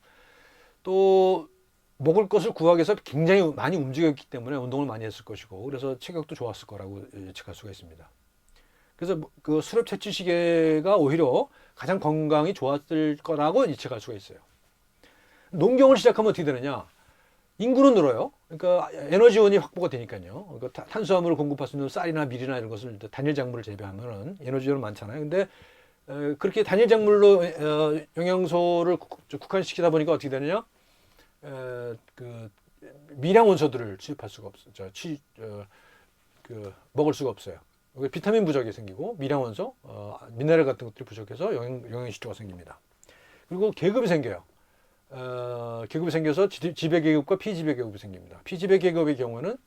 또 먹을 것을 구하기 위해서 굉장히 많이 움직였기 때문에 운동을 많이 했을 것이고, 그래서 체격도 좋았을 거라고 예측할 수가 있습니다. 그래서 그 수렵 채취 시계가 오히려 가장 건강이 좋았을 거라고 예측할 수가 있어요. 농경을 시작하면 어떻게 되느냐? 인구는 늘어요. 그러니까 에너지원이 확보가 되니까요. 그러니까 탄수화물을 공급할 수 있는 쌀이나 밀이나 이런 것을 단일 작물을 재배하면은 에너지원은 많잖아요. 근데 그렇게 단일 작물로 영양소를 국한시키다 보니까 어떻게 되느냐? 그 미량 원소들을 취급할 수가 없어요. 먹을 수가 없어요. 비타민 부족이 생기고 미량 원소, 미네랄 같은 것들이 부족해서 영양실조가 생깁니다. 그리고 계급이 생겨요. 계급이 생겨서 지배계급과 피지배계급이 생깁니다. 피지배계급의 경우는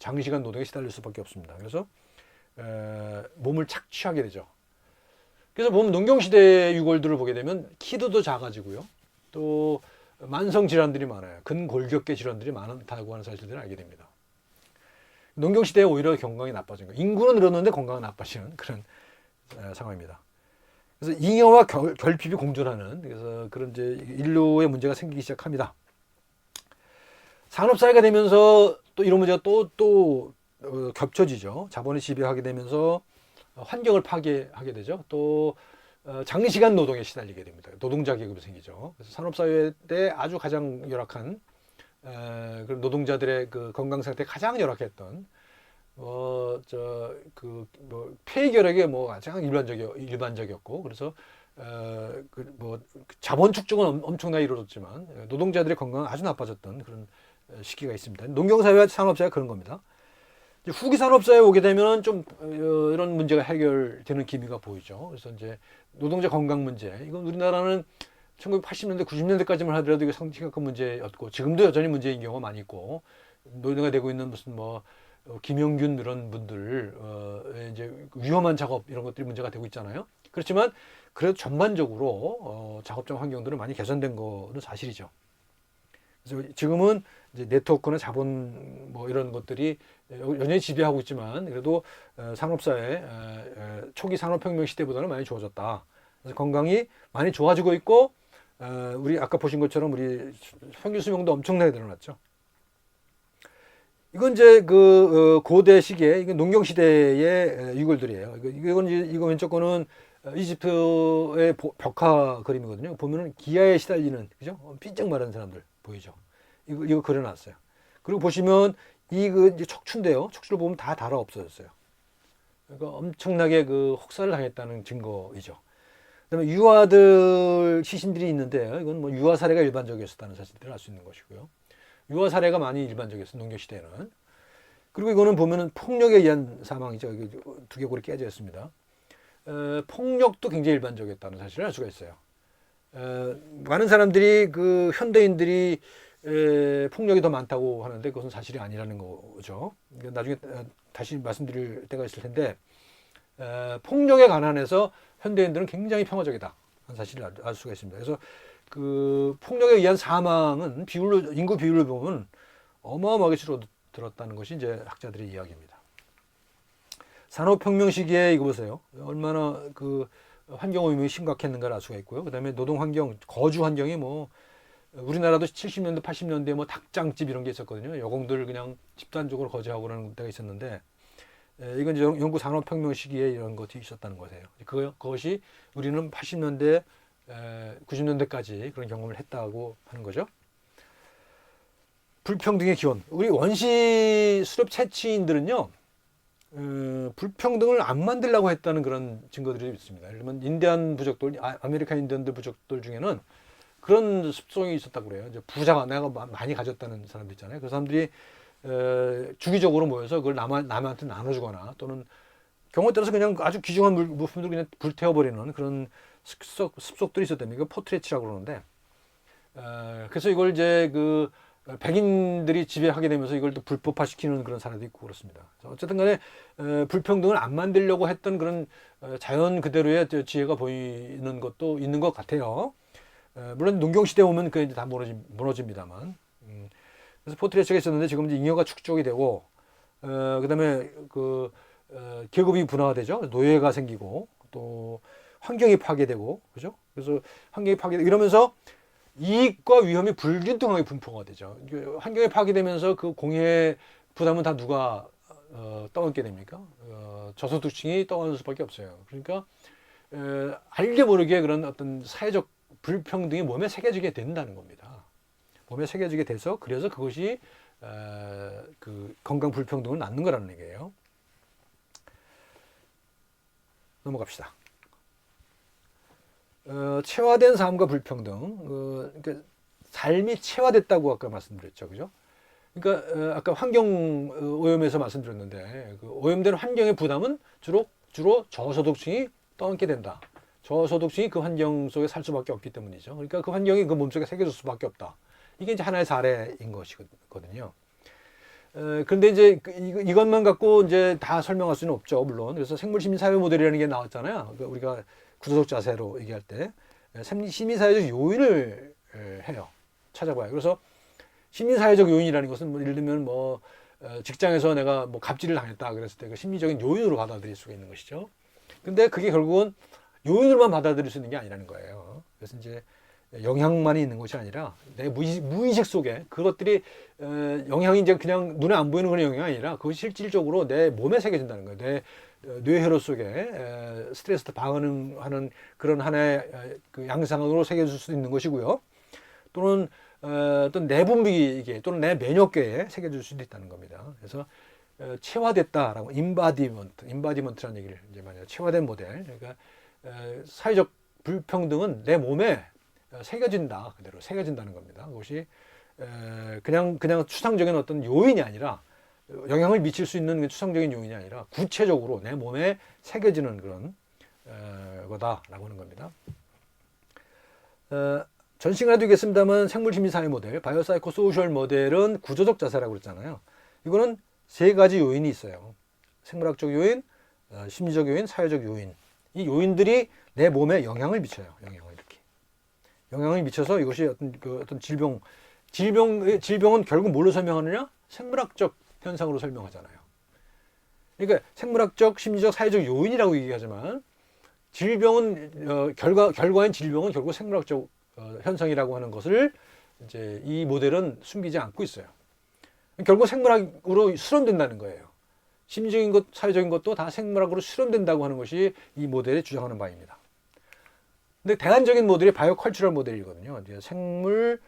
장시간 노동에 시달릴 수밖에 없습니다. 그래서 몸을 착취하게 되죠. 그래서 보면 농경시대의 유골들을 보게 되면 키도 더 작아지고요. 또 만성 질환들이 많아요. 근골격계 질환들이 많다고 하는 사실들을 알게 됩니다. 농경시대에 오히려 건강이 나빠진 거예요. 인구는 늘었는데 건강은 나빠지는 그런 상황입니다. 그래서 잉여와 결핍이 공존하는, 그래서 그런 이제 인류의 문제가 생기기 시작합니다. 산업사회가 되면서 또 이런 문제가 또 겹쳐지죠. 자본이 지배하게 되면서 환경을 파괴하게 되죠. 또 장시간 노동에 시달리게 됩니다. 노동자 계급이 생기죠. 그래서 산업사회 때 아주 가장 열악한 그런 노동자들의 그 건강 상태 가장 열악했던 폐결핵이 가장 일반적이었고, 그래서 자본 축적은 엄청나게 이루어졌지만 노동자들의 건강은 아주 나빠졌던 그런 시기가 있습니다. 농경사회와 산업사회가 그런 겁니다. 후기 산업사회에 오게 되면 좀 이런 문제가 해결되는 기미가 보이죠. 그래서 이제 노동자 건강 문제, 이건 우리나라는 1980년대, 90년대까지만 하더라도 이게 상당히 심각한 문제였고, 지금도 여전히 문제인 경우가 많이 있고, 노동가 되고 있는 무슨 김영균 이런 분들 이제 위험한 작업 이런 것들이 문제가 되고 있잖아요. 그렇지만 그래도 전반적으로 작업장 환경들은 많이 개선된 거는 사실이죠. 그래서 지금은 이제 네트워크나 자본 이런 것들이 여전히 지배하고 있지만, 그래도 산업사회 초기 산업혁명 시대보다는 많이 좋아졌다. 그래서 건강이 많이 좋아지고 있고, 우리 아까 보신 것처럼 우리 평균 수명도 엄청나게 늘어났죠. 이건 이제 고대 시기에, 이건 농경 시대의 유골들이에요. 이거 왼쪽 거는 이집트의 벽화 그림이거든요. 보면은 기아에 시달리는, 그죠? 삐쩍 마른 사람들 보이죠? 이거 그려놨어요. 그리고 보시면 이제 척추인데요. 척추를 보면 다 닳아 없어졌어요. 그러니까 엄청나게 혹사를 당했다는 증거이죠. 그다음에 유아들 시신들이 있는데, 이건 유아 사례가 일반적이었다는 사실들을 알 수 있는 것이고요. 유아 사례가 많이 일반적이었어요, 농경 시대에는. 그리고 이거는 보면은 폭력에 의한 사망이죠. 두개골이 깨져 있습니다. 폭력도 굉장히 일반적이었다는 사실을 알 수가 있어요. 많은 사람들이 현대인들이 폭력이 더 많다고 하는데 그것은 사실이 아니라는 거죠. 나중에 다시 말씀드릴 때가 있을 텐데, 폭력에 관한해서 현대인들은 굉장히 평화적이다 하는 사실을 알 수가 있습니다. 그래서 폭력에 의한 사망은 인구 비율을 보면 어마어마하게 줄어들었다는 것이 이제 학자들의 이야기입니다. 산업혁명 시기에 이거 보세요. 얼마나 환경 오염이 심각했는가를 알 수가 있고요. 그 다음에 노동 환경, 거주 환경이 우리나라도 70년대, 80년대에 닭장집 이런 게 있었거든요. 여공들 그냥 집단적으로 거주하고 그러는 때가 있었는데, 이건 이제 영국 산업혁명 시기에 이런 것이 있었다는 거예요. 그것이 우리는 80년대, 90년대까지 그런 경험을 했다고 하는 거죠. 불평등의 기원. 우리 원시 수렵 채취인들은요, 불평등을 안 만들려고 했다는 그런 증거들이 있습니다. 예를 들면 인디안 부족들, 아메리카 인디언들 부족들 중에는 그런 습성이 있었다고 그래요. 이제 부자가 내가 많이 가졌다는 사람들 있잖아요. 그 사람들이 주기적으로 모여서 그걸 남한테 나눠주거나 또는 경우에 따라서 그냥 아주 귀중한 물품들 그냥 불태워버리는 그런 습속들이 있었답니다. 이거 포트레치라고 그러는데, 그래서 이걸 이제 그 백인들이 지배하게 되면서 이걸 또 불법화시키는 그런 사례도 있고 그렇습니다. 어쨌든 간에 불평등을 안 만들려고 했던 그런 자연 그대로의 지혜가 보이는 것도 있는 것 같아요. 물론 농경시대에 오면 그게 이제 다 무너집니다만. 그래서 포트레치가 있었는데 지금 이제 잉여가 축적이 되고, 그다음에 그 계급이 분화되죠. 노예가 생기고 또 환경이 파괴되고, 그죠? 그래서 환경이 파괴 이러면서 이익과 위험이 불균등하게 분포가 되죠. 환경이 파괴되면서 그 공해 부담은 다 누가 떠안게 됩니까? 저소득층이 떠안을 수밖에 없어요. 그러니까 알게 모르게 그런 어떤 사회적 불평등이 몸에 새겨지게 된다는 겁니다. 몸에 새겨지게 돼서 그래서 그것이 그 건강 불평등을 낳는 거라는 얘기예요. 넘어갑시다. 체화된 삶과 불평등. 그러니까 삶이 체화됐다고 아까 말씀드렸죠, 그죠? 그러니까 아까 환경 오염에서 말씀드렸는데 그 오염된 환경의 부담은 주로 저소득층이 떠안게 된다. 저소득층이 그 환경 속에 살 수밖에 없기 때문이죠. 그러니까 그 환경이 그 몸속에 새겨질 수밖에 없다. 이게 이제 하나의 사례인 것이거든요. 그런데 이제 이것만 갖고 이제 다 설명할 수는 없죠, 물론. 그래서 생물심리사회 모델이라는 게 나왔잖아요. 우리가 구조적 자세로 얘기할 때 심리사회적 요인을 해요. 찾아봐요. 그래서 심리사회적 요인이라는 것은 뭐 예를 들면 뭐 직장에서 내가 뭐 갑질을 당했다 그랬을 때 그 심리적인 요인으로 받아들일 수가 있는 것이죠. 근데 그게 결국은 요인으로만 받아들일 수 있는 게 아니라는 거예요. 그래서 이제 영향만이 있는 것이 아니라 내 무의식 속에 그것들이 영향이 이제 그냥 눈에 안 보이는 그런 영향이 아니라 그것이 실질적으로 내 몸에 새겨진다는 거예요. 내 뇌회로 속에 스트레스를 방어하는 그런 하나의 그 양상으로 새겨질 수 있는 것이고요. 또는 어떤 내 분비계 또는 내 면역계에 새겨질 수도 있다는 겁니다. 그래서 체화됐다라고 임바디먼트라는 얘기를 이제 많이 해요. 체화된 모델. 그러니까 사회적 불평등은 내 몸에 새겨진다, 그대로 새겨진다는 겁니다. 그것이 그냥 추상적인 어떤 요인이 아니라 영향을 미칠 수 있는 추상적인 요인이 아니라 구체적으로 내 몸에 새겨지는 그런 거다라고 하는 겁니다. 전 시간에도 얘기했습니다만 생물심리사회 모델, 바이오사이코 소셜 모델은 구조적 자세라고 그랬잖아요. 이거는 세 가지 요인이 있어요. 생물학적 요인, 심리적 요인, 사회적 요인. 이 요인들이 내 몸에 영향을 미쳐요. 영향을 미쳐서 이것이 어떤 질병은 결국 뭘로 설명하느냐? 생물학적 현상으로 설명하잖아요. 그러니까 생물학적, 심리적, 사회적 요인이라고 얘기하지만 질병은 결과인 질병은 결국 생물학적 현상이라고 하는 것을 이제 이 모델은 숨기지 않고 있어요. 결국 생물학으로 수렴된다는 거예요. 심리적인 것, 사회적인 것도 다 생물학으로 수렴된다고 하는 것이 이 모델이 주장하는 바입니다. 근데 대안적인 모델이 바이오컬처럴 모델이거든요. 생물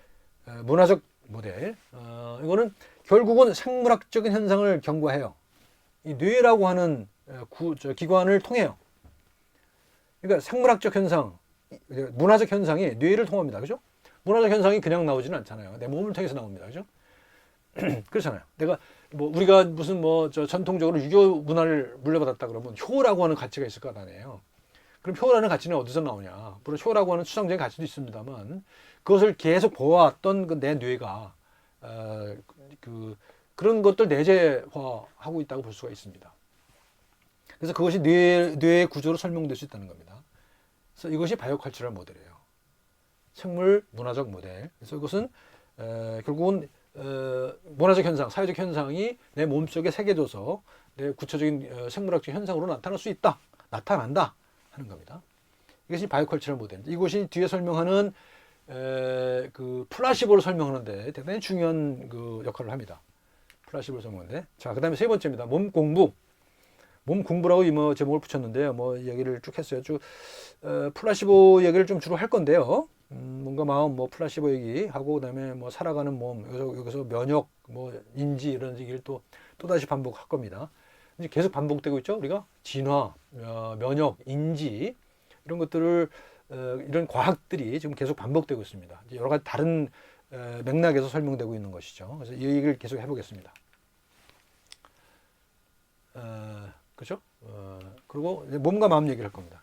문화적 모델. 이거는 결국은 생물학적인 현상을 경과해요. 이 뇌라고 하는 기관을 통해요. 그러니까 생물학적 현상, 문화적 현상이 뇌를 통합니다. 그죠? 문화적 현상이 그냥 나오지는 않잖아요. 내 몸을 통해서 나옵니다. 그죠? 그렇잖아요. 내가 우리가 무슨 전통적으로 유교 문화를 물려받았다 그러면 효라고 하는 가치가 있을 것 아니에요. 그럼 효라는 가치는 어디서 나오냐? 물론 효라고 하는 추상적인 가치도 있습니다만 그것을 계속 보아왔던 내 뇌가 그런 것들 내재화하고 있다고 볼 수가 있습니다. 그래서 그것이 뇌의 구조로 설명될 수 있다는 겁니다. 그래서 이것이 바이오컬처럴 모델이에요. 생물 문화적 모델. 그래서 이것은 결국은 문화적 현상, 사회적 현상이 내 몸속에 새겨져서 내 구체적인 생물학적 현상으로 나타날 수 있다. 나타난다 하는 겁니다. 이것이 바이오컬처럴 모델입니다. 이것이 뒤에 설명하는 그 플라시보를 설명하는데 대단히 중요한 그 역할을 합니다. 플라시보를 설명하는데. 자, 그다음에 세 번째입니다. 몸 공부. 몸 공부라고 제목을 붙였는데요. 얘기를 쭉 했어요. 플라시보 얘기를 좀 주로 할 건데요. 뭔가 마음, 플라시보 얘기하고, 그다음에 살아가는 몸, 여기서 면역, 인지 이런 얘기를 또다시 반복할 겁니다. 이제 계속 반복되고 있죠. 우리가 진화, 면역, 인지 이런 것들을 이런 과학들이 지금 계속 반복되고 있습니다. 여러 가지 다른 맥락에서 설명되고 있는 것이죠. 그래서 이 얘기를 계속 해보겠습니다. 그죠? 그리고 몸과 마음 얘기를 할 겁니다.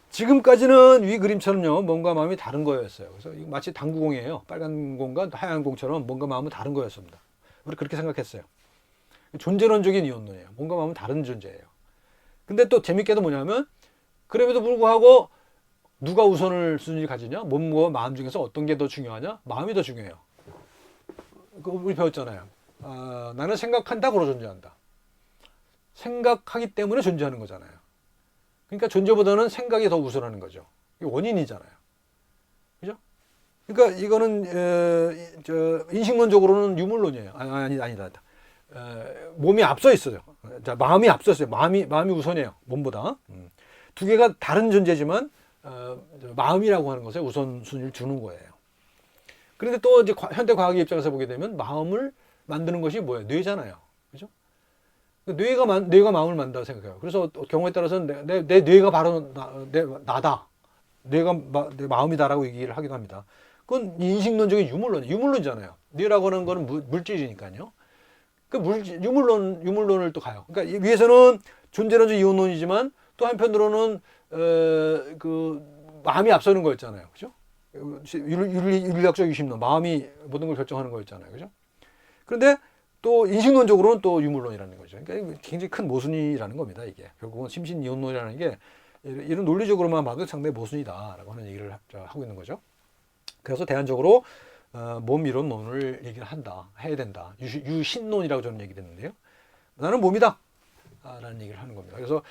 지금까지는 위 그림처럼요, 몸과 마음이 다른 거였어요. 그래서 마치 당구공이에요. 빨간 공과 하얀 공처럼 몸과 마음은 다른 거였습니다. 우리 그렇게 생각했어요. 존재론적인 이혼론이에요. 몸과 마음은 다른 존재예요. 근데 또 재밌게도 뭐냐면, 그럼에도 불구하고 누가 우선을 순위를 가지냐? 몸과 마음 중에서 어떤 게 더 중요하냐? 마음이 더 중요해요. 우리 배웠잖아요. 나는 생각한다, 그러 존재한다. 생각하기 때문에 존재하는 거잖아요. 그러니까 존재보다는 생각이 더 우선하는 거죠. 이게 원인이잖아요. 그죠? 그러니까 이거는 인식론적으로는 유물론이에요. 아니다. 몸이 앞서 있어요. 자, 마음이 앞섰어요. 마음이 우선이에요. 몸보다. 두 개가 다른 존재지만 마음이라고 하는 것에 우선순위를 두는 거예요. 그런데 또 이제 현대 과학의 입장에서 보게 되면 마음을 만드는 것이 뭐예요? 뇌잖아요. 그죠? 뇌가 마음을 만든다고 생각해요. 그래서 경우에 따라서는 내 뇌가 바로 나다. 뇌가 내 마음이다라고 얘기를 하기도 합니다. 그건 인식론적인 유물론이잖아요. 뇌라고 하는 거는 물질이니까요. 그 유물론을 또 가요. 그러니까 위에서는 존재론적 이혼론이지만 또 한편으로는 그 마음이 앞서는 거였잖아요. 그죠? 윤리학적 유심론, 마음이 모든 걸 결정하는 거였잖아요. 그죠? 그런데 또 인식론적으로는 또 유물론이라는 거죠. 그러니까 굉장히 큰 모순이라는 겁니다. 이게 결국은 심신이혼론이라는 게 이런 논리적으로만 봐도 상당히 모순이다라고 하는 얘기를 하고 있는 거죠. 그래서 대안적으로 몸 이론론을 얘기를 해야 된다. 유신론이라고 저는 얘기를 했는데요. 나는 몸이다 라는 얘기를 하는 겁니다. 그래서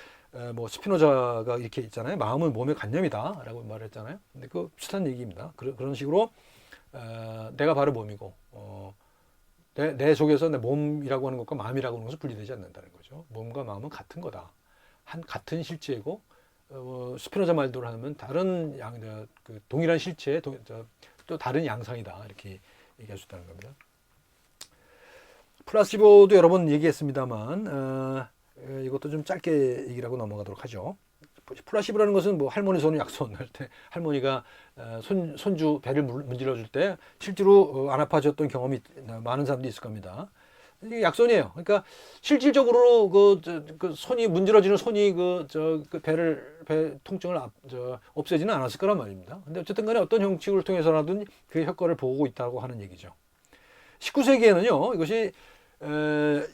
뭐 스피노자가 이렇게 있잖아요. 마음은 몸의 관념이다 라고 말했잖아요. 근데 그 비슷한 얘기입니다. 그런 식으로 내가 바로 몸이고 내 속에서 내 몸이라고 하는 것과 마음이라고 하는 것은 분리되지 않는다는 거죠. 몸과 마음은 같은 거다. 같은 실체이고 스피노자 말대로 하면 다른 동일한 실체, 또 다른 양상이다. 이렇게 얘기할 수 있다는 겁니다. 플라시보도 여러 번 얘기했습니다만 이것도 좀 짧게 얘기를 하고 넘어가도록 하죠. 플라시보라는 것은 뭐 할머니 손 약손 할 때 할머니가 손주 배를 문질러 줄 때 실제로 안 아파졌던 경험이 많은 사람도 있을 겁니다. 이게 약손이에요. 그러니까 실질적으로 그 손이 문질러지는 손이 그 배 통증을 없애지는 않았을 거란 말입니다. 근데 어쨌든 간에 어떤 형식을 통해서라든 그 효과를 보고 있다고 하는 얘기죠. 19세기에는요, 이것이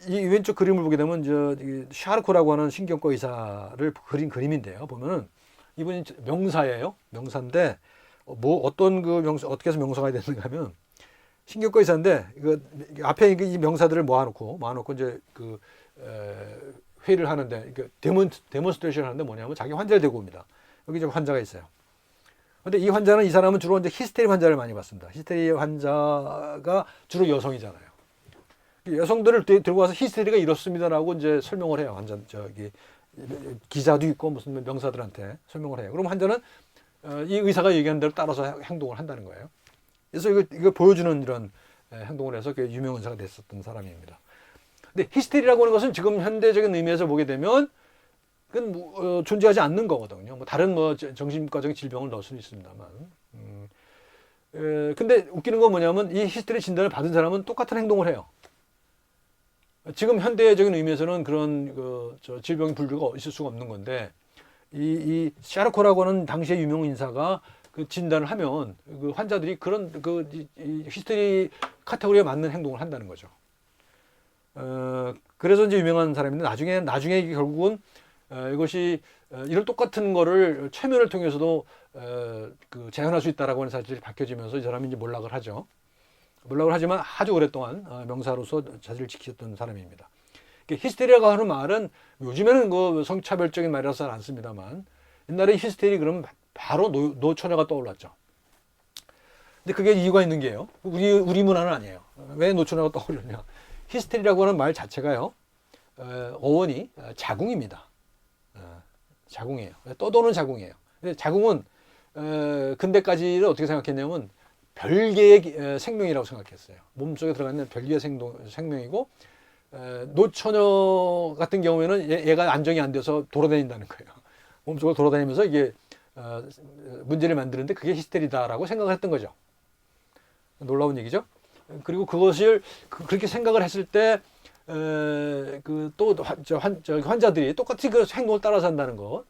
이 왼쪽 그림을 보게 되면 샤르코라고 하는 신경과 의사를 그린 그림인데요. 보면은 이분이 명사예요. 명사인데 뭐 어떤 그 명사 어떻게 해서 명사가 됐는가 하면 신경과 의사인데 이거 앞에 이 명사들을 모아놓고 이제 그 회의를 하는데 데몬스트레이션을 하는데 뭐냐면 자기 환자를 데리고 옵니다. 여기 이제 환자가 있어요. 근데 이 환자는 이 사람은 주로 이제 히스테리 환자를 많이 봤습니다. 히스테리 환자가 주로 여성이잖아요. 여성들을 들고 와서 히스테리가 이렇습니다라고 이제 설명을 해요. 환자 기자도 있고 무슨 명사들한테 설명을 해요. 그럼 환자는 이 의사가 얘기하는 대로 따라서 행동을 한다는 거예요. 그래서 이걸 보여주는 이런 행동을 해서 유명 의사가 됐었던 사람입니다. 근데 히스테리라고 하는 것은 지금 현대적인 의미에서 보게 되면 그건 존재하지 않는 거거든요. 뭐 다른 정신과적인 질병을 넣을 수는 있습니다만. 근데 웃기는 건 뭐냐면 이 히스테리 진단을 받은 사람은 똑같은 행동을 해요. 지금 현대적인 의미에서는 그런 질병 분류가 있을 수가 없는 건데 이 샤르코라고 하는 당시의 유명 인사가 그 진단을 하면 그 환자들이 그런 이 히스테리 카테고리에 맞는 행동을 한다는 거죠. 그래서 이제 유명한 사람인데 나중에 이게 결국은 이것이 이런 똑같은 거를 최면을 통해서도 재현할 수 있다라고 하는 사실이 밝혀지면서 이 사람이 이제 몰락을 하죠. 몰락을 하지만 아주 오랫동안 명사로서 자질을 지켰던 사람입니다. 히스테리라고 하는 말은 요즘에는 그 성차별적인 말이라서 잘 안 씁니다만 옛날에 히스테리 그러면 바로 노처녀가 떠올랐죠. 근데 그게 이유가 있는 게요. 우리 문화는 아니에요. 왜 노처녀가 떠오르냐? 히스테리라고 하는 말 자체가요. 어원이 자궁입니다. 자궁이에요. 떠도는 자궁이에요. 근데 자궁은 근대까지를 어떻게 생각했냐면 별개의 생명이라고 생각했어요. 몸속에 들어가 있는 별개의 생명이고 노처녀 같은 경우에는 얘가 안정이 안 돼서 돌아다닌다는 거예요. 몸속을 돌아다니면서 이게 문제를 만드는데 그게 히스테리다라고 생각을 했던 거죠. 놀라운 얘기죠. 그리고 그것을 그렇게 생각을 했을 때 또 환자들이 똑같이 그 행동을 따라서 한다는 것,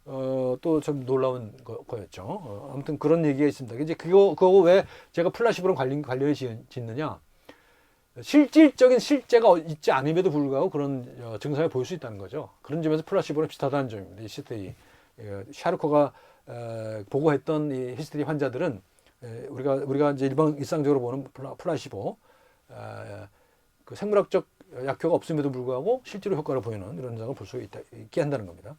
또 좀 놀라운 거였죠. 아무튼 그런 얘기가 있습니다. 이제 그거 왜 제가 플라시보랑 관련을 짓느냐? 실제가 있지 않음에도 불구하고 그런 증상을 보일 수 있다는 거죠. 그런 점에서 플라시보랑 비슷하다는 점입니다. 이 히스테리. 샤르코가 보고했던 이 히스테리 환자들은 우리가 이제 일상적으로 보는 플라시보, 그 생물학적 약효가 없음에도 불구하고 실제로 효과를 보이는 이런 현상을 볼 수 있게 한다는 겁니다.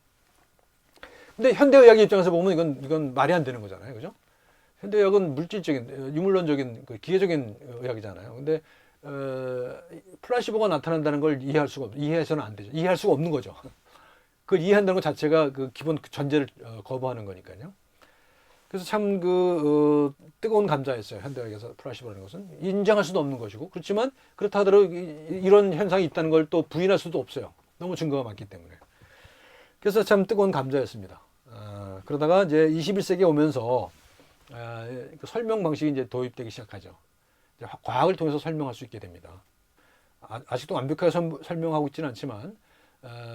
근데 현대의학의 입장에서 보면 이건 말이 안 되는 거잖아요, 그죠? 현대의학은 물질적인, 유물론적인, 기계적인 의학이잖아요. 근데 플라시보가 나타난다는 걸 이해해서는 안 되죠. 이해할 수가 없는 거죠. 그걸 이해한다는 것 자체가 그 기본 전제를 거부하는 거니까요. 그래서 참 뜨거운 감자였어요. 현대학에서 플라시보라는 것은 인정할 수도 없는 것이고, 그렇지만 그렇다 하더라도 이런 현상이 있다는 걸 또 부인할 수도 없어요. 너무 증거가 많기 때문에. 그래서 참 뜨거운 감자였습니다. 그러다가 이제 21세기에 오면서 그 설명 방식이 이제 도입되기 시작하죠. 이제 과학을 통해서 설명할 수 있게 됩니다. 아직도 완벽하게 설명하고 있지는 않지만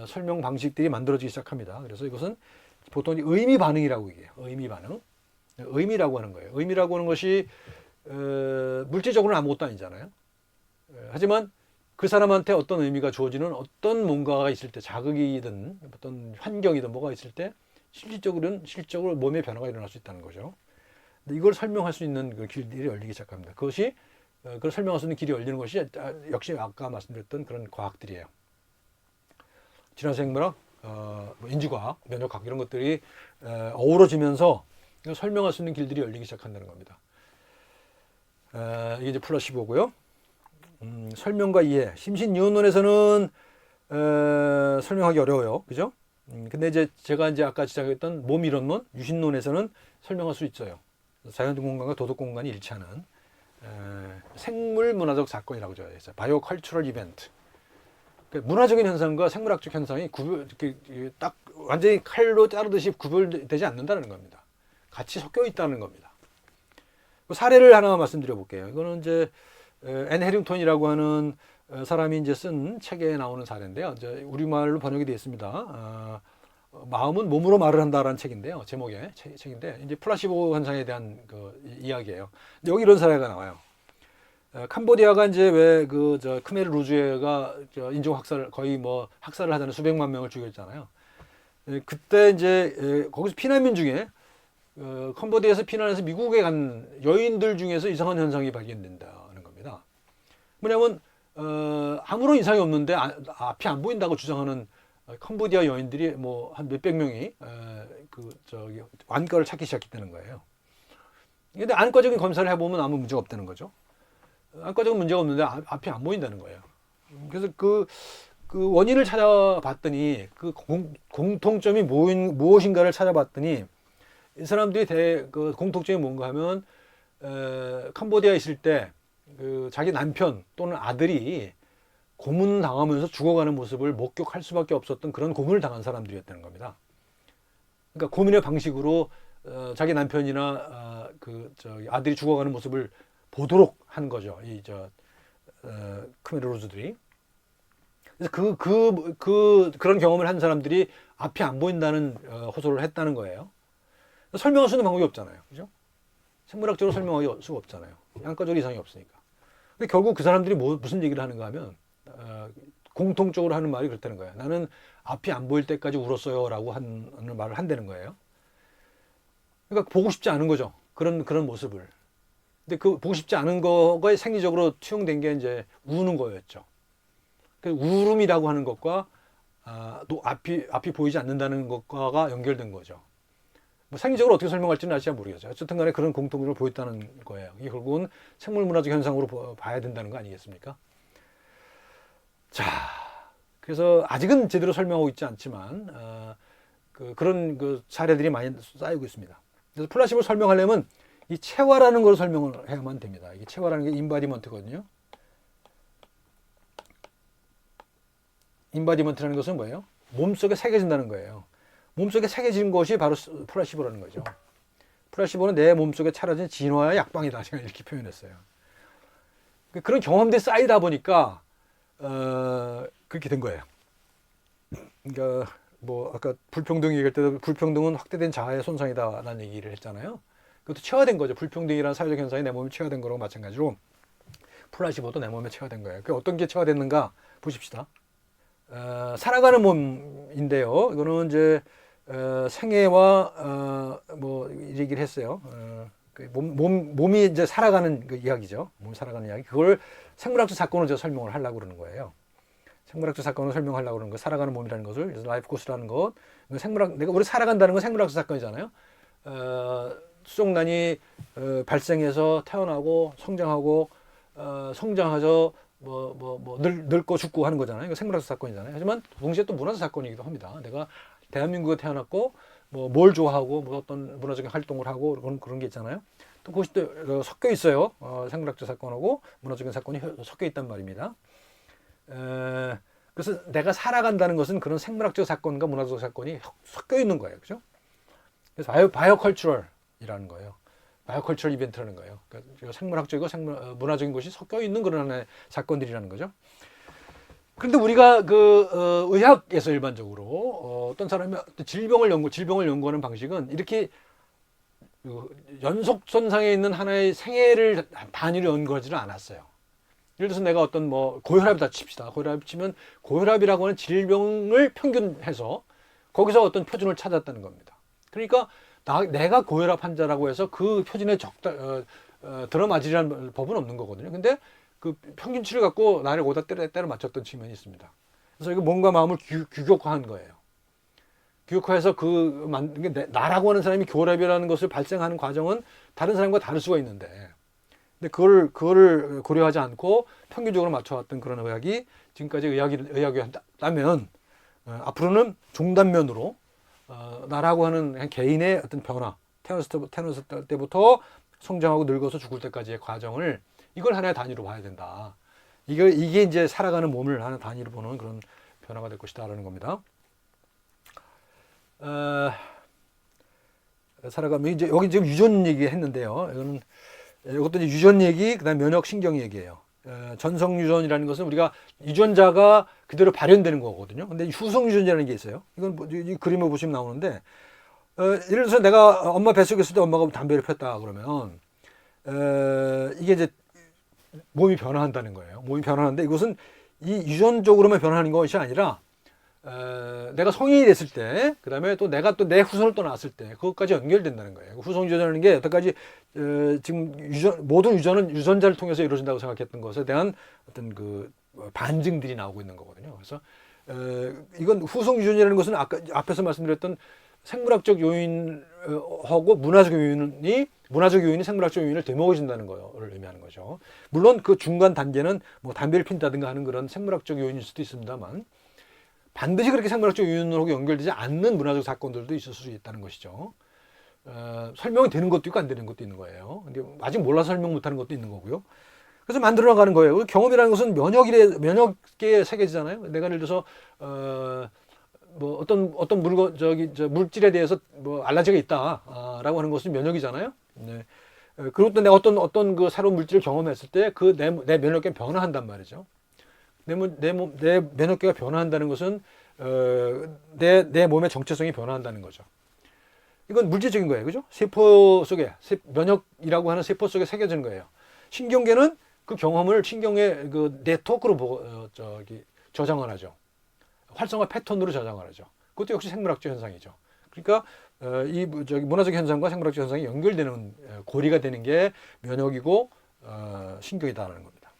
설명 방식들이 만들어지기 시작합니다. 그래서 이것은 보통 의미 반응이라고 얘기해요. 의미 반응. 의미라고 하는 거예요. 의미라고 하는 것이 물질적으로는 아무것도 아니잖아요. 하지만 그 사람한테 어떤 의미가 주어지는 어떤 뭔가가 있을 때, 자극이든 어떤 환경이든 뭐가 있을 때 실질적으로 몸의 변화가 일어날 수 있다는 거죠. 근데 이걸 설명할 수 있는 그 길들이 열리기 시작합니다. 그것이 그걸 설명할 수 있는 길이 열리는 것이 역시 아까 말씀드렸던 그런 과학들이에요. 진화생물학, 인지과학, 면역학 이런 것들이 어우러지면서 설명할 수 있는 길들이 열리기 시작한다는 겁니다. 이게 이제 플라시보고요. 설명과 이해. 심신이온론에서는 설명하기 어려워요. 그죠? 근데 이제 제가 이제 아까 지적했던 몸이론론, 유신론에서는 설명할 수 있어요. 자연 공간과 도덕 공간이 일치하는 생물 문화적 사건이라고 적어있어요. 바이오 컬처럴 이벤트. 그러니까 문화적인 현상과 생물학적 현상이 딱 완전히 칼로 자르듯이 구별되지 않는다는 겁니다. 같이 섞여 있다는 겁니다. 그 사례를 하나 말씀드려 볼게요. 이거는 이제 앤 해링턴이라고 하는 사람이 이제 쓴 책에 나오는 사례인데요. 이제 우리말로 번역이 되어 있습니다. 마음은 몸으로 말을 한다라는 책인데요. 제목의 책인데 이제 플라시보 현상에 대한 그 이야기예요. 근데 여기 이런 사례가 나와요. 캄보디아가 이제 왜 크메르 루즈웨가 인종 학살 거의 뭐 학살을 하자는 수백만 명을 죽였잖아요. 그때 이제 거기서 피난민 중에 캄보디아에서 피난해서 미국에 간 여인들 중에서 이상한 현상이 발견된다는 겁니다. 뭐냐면 아무런 이상이 없는데 앞이 안 보인다고 주장하는 캄보디아 여인들이 뭐 한 몇백 명이 안과를 찾기 시작했다는 거예요. 근데 안과적인 검사를 해보면 아무 문제가 없다는 거죠. 안과적인 문제가 없는데 앞이 안 보인다는 거예요. 그래서 그 원인을 찾아봤더니 그 공통점이 무엇인가를 찾아봤더니 이 사람들이 그 공통점이 뭔가 하면 캄보디아에 있을 때 그 자기 남편 또는 아들이 고문 당하면서 죽어가는 모습을 목격할 수밖에 없었던 그런 고문을 당한 사람들이었다는 겁니다. 그러니까 고문의 방식으로 자기 남편이나 아들이 죽어가는 모습을 보도록 한 거죠. 크메르 루즈들이. 그래서 그런 경험을 한 사람들이 앞이 안 보인다는 호소를 했다는 거예요. 설명할 수 있는 방법이 없잖아요. 그죠? 생물학적으로 설명할 수가 없잖아요. 양과적으로 이상이 없으니까. 근데 결국 그 사람들이 무슨 얘기를 하는가 하면, 공통적으로 하는 말이 그렇다는 거예요. 나는 앞이 안 보일 때까지 울었어요. 라고 하는 말을 한다는 거예요. 그러니까 보고 싶지 않은 거죠. 그런 모습을. 근데 그 보고 싶지 않은 거가 생리적으로 투영된 게 이제 우는 거였죠. 그 울음이라고 하는 것과 또 앞이 보이지 않는다는 것과가 연결된 거죠. 뭐 생리적으로 어떻게 설명할지는 아직 잘 모르겠어요. 어쨌든 간에 그런 공통점을 보였다는 거예요. 이게 결국은 생물문화적 현상으로 봐야 된다는 거 아니겠습니까? 자, 그래서 아직은 제대로 설명하고 있지 않지만 그런 사례들이 많이 쌓이고 있습니다. 그래서 플라시보를 설명하려면 이 체화라는 걸 설명을 해야만 됩니다. 이게 체화라는 게 인바디먼트거든요. 인바디먼트라는 것은 뭐예요? 몸속에 새겨진다는 거예요. 몸속에 새겨진 것이 바로 플라시보라는 거죠. 플라시보는 내 몸속에 차려진 진화의 약방이다. 제가 이렇게 표현했어요. 그런 경험들이 쌓이다 보니까 그렇게 된 거예요. 그러니까 뭐 아까 불평등 얘기할 때도 불평등은 확대된 자아의 손상이다라는 얘기를 했잖아요. 그것도 체화된 거죠. 불평등이라는 사회적 현상이 내 몸에 체화된 거랑 마찬가지로 플라시보도 내 몸에 체화된 거예요. 그 어떤 게 체화됐는가 보십시다. 살아가는 몸인데요. 이거는 이제 생애와 뭐 얘기를 했어요. 그 몸이 이제 살아가는 그 이야기죠. 몸이 살아가는 이야기. 그걸 생물학적 사건으로 제가 설명을 하려고 그러는 거예요. 생물학적 사건을 설명하려고 그러는 거, 살아가는 몸이라는 것을, 라이프 코스라는 것, 내가 우리 살아간다는 건 생물학적 사건이잖아요. 수족난이 발생해서 태어나고 성장하고 성장해서 늙고 죽고 하는 거잖아요. 이거 생물학적 사건이잖아요. 하지만 동시에 또 문화적 사건이기도 합니다. 내가 대한민국에 태어났고 뭘 좋아하고 어떤 문화적인 활동을 하고 그런 게 있잖아요. 또 그것이 또 섞여 있어요. 생물학적 사건하고 문화적인 사건이 섞여 있단 말입니다. 그래서 내가 살아간다는 것은 그런 생물학적 사건과 문화적 사건이 섞여 있는 거예요. 그죠? 그래서 바이오컬처럴이라는 거예요. 바이오컬처럴 이벤트라는 거예요. 그러니까 생물학적이고 문화적인 것이 섞여 있는 그런 하나의 사건들이라는 거죠. 그런데 우리가 의학에서 일반적으로 어떤 사람이 질병을 연구하는 방식은 이렇게 연속선상에 있는 하나의 생애를 단위로 연구하지는 않았어요. 예를 들어서 내가 어떤 고혈압이다 칩시다. 고혈압 치면 고혈압이라고 하는 질병을 평균해서 거기서 어떤 표준을 찾았다는 겁니다. 그러니까 내가 고혈압 환자라고 해서 그 표준에 들어맞으라는 법은 없는 거거든요. 근데 그 평균치를 갖고 나를 오다 때려 맞췄던 측면이 있습니다. 그래서 이거 몸과 마음을 규격화한 거예요. 규격화해서 나라고 하는 사람이 고혈압이라는 것을 발생하는 과정은 다른 사람과 다를 수가 있는데, 근데 그거를 고려하지 않고 평균적으로 맞춰왔던 그런 의학이 지금까지 의학이 한다면 앞으로는 종단면으로 나라고 하는 개인의 어떤 변화, 태어났을 때부터 성장하고 늙어서 죽을 때까지의 과정을 이걸 하나의 단위로 봐야 된다. 이게 이제 살아가는 몸을 하나의 단위로 보는 그런 변화가 될 것이다라는 겁니다. 살아가면 이제 여기 지금 유전 얘기 했는데요. 이것도 이제 유전 얘기, 그다음 면역 신경 얘기예요. 전성 유전이라는 것은 우리가 유전자가 그대로 발현되는 거거든요. 근데 후성 유전이라는 게 있어요. 이건 이 그림을 보시면 나오는데, 예를 들어서 내가 엄마 뱃속에 있을 때 엄마가 담배를 폈다 그러면 이게 이제 몸이 변화한다는 거예요. 몸이 변화하는데 이것은 이 유전적으로만 변화하는 것이 아니라 내가 성인이 됐을 때, 그 다음에 또 내가 또 내 후손을 또 낳았을 때, 그것까지 연결된다는 거예요. 후성 유전이라는 게 여태까지 지금 모든 유전은 유전자를 통해서 이루어진다고 생각했던 것에 대한 어떤 그 반증들이 나오고 있는 거거든요. 그래서 이건 후성 유전이라는 것은 아까 앞에서 말씀드렸던 생물학적 요인하고 문화적 요인이 생물학적 요인을 되먹어준다는 거를 의미하는 거죠. 물론 그 중간 단계는 담배를 핀다든가 하는 그런 생물학적 요인일 수도 있습니다만, 반드시 그렇게 생물학적 요인으로 연결되지 않는 문화적 사건들도 있을 수 있다는 것이죠. 설명이 되는 것도 있고 안 되는 것도 있는 거예요. 근데 아직 몰라서 설명 못하는 것도 있는 거고요. 그래서 만들어 나가는 거예요. 경험이라는 것은 면역계에 새겨지잖아요. 내가 예를 들어서 어떤 물질에 대해서 알러지가 있다라고 하는 것은 면역이잖아요. 네. 그리고 또 내가 어떤 그 새로운 물질을 경험했을 때 내 면역계가 변화한단 말이죠. 내 면역계가 변화한다는 것은 내 몸의 정체성이 변화한다는 거죠. 이건 물질적인 거예요. 그죠? 세포 속에, 면역이라고 하는 세포 속에 새겨지는 거예요. 신경계는 그 경험을 신경의 그 네트워크로 저장을 하죠. 활성화 패턴으로 저장을 하죠. 그것도 역시 생물학적 현상이죠. 그러니까 이 문화적 현상과 생물학적 현상이 연결되는 고리가 되는 게 면역이고 신경이다라는 겁니다.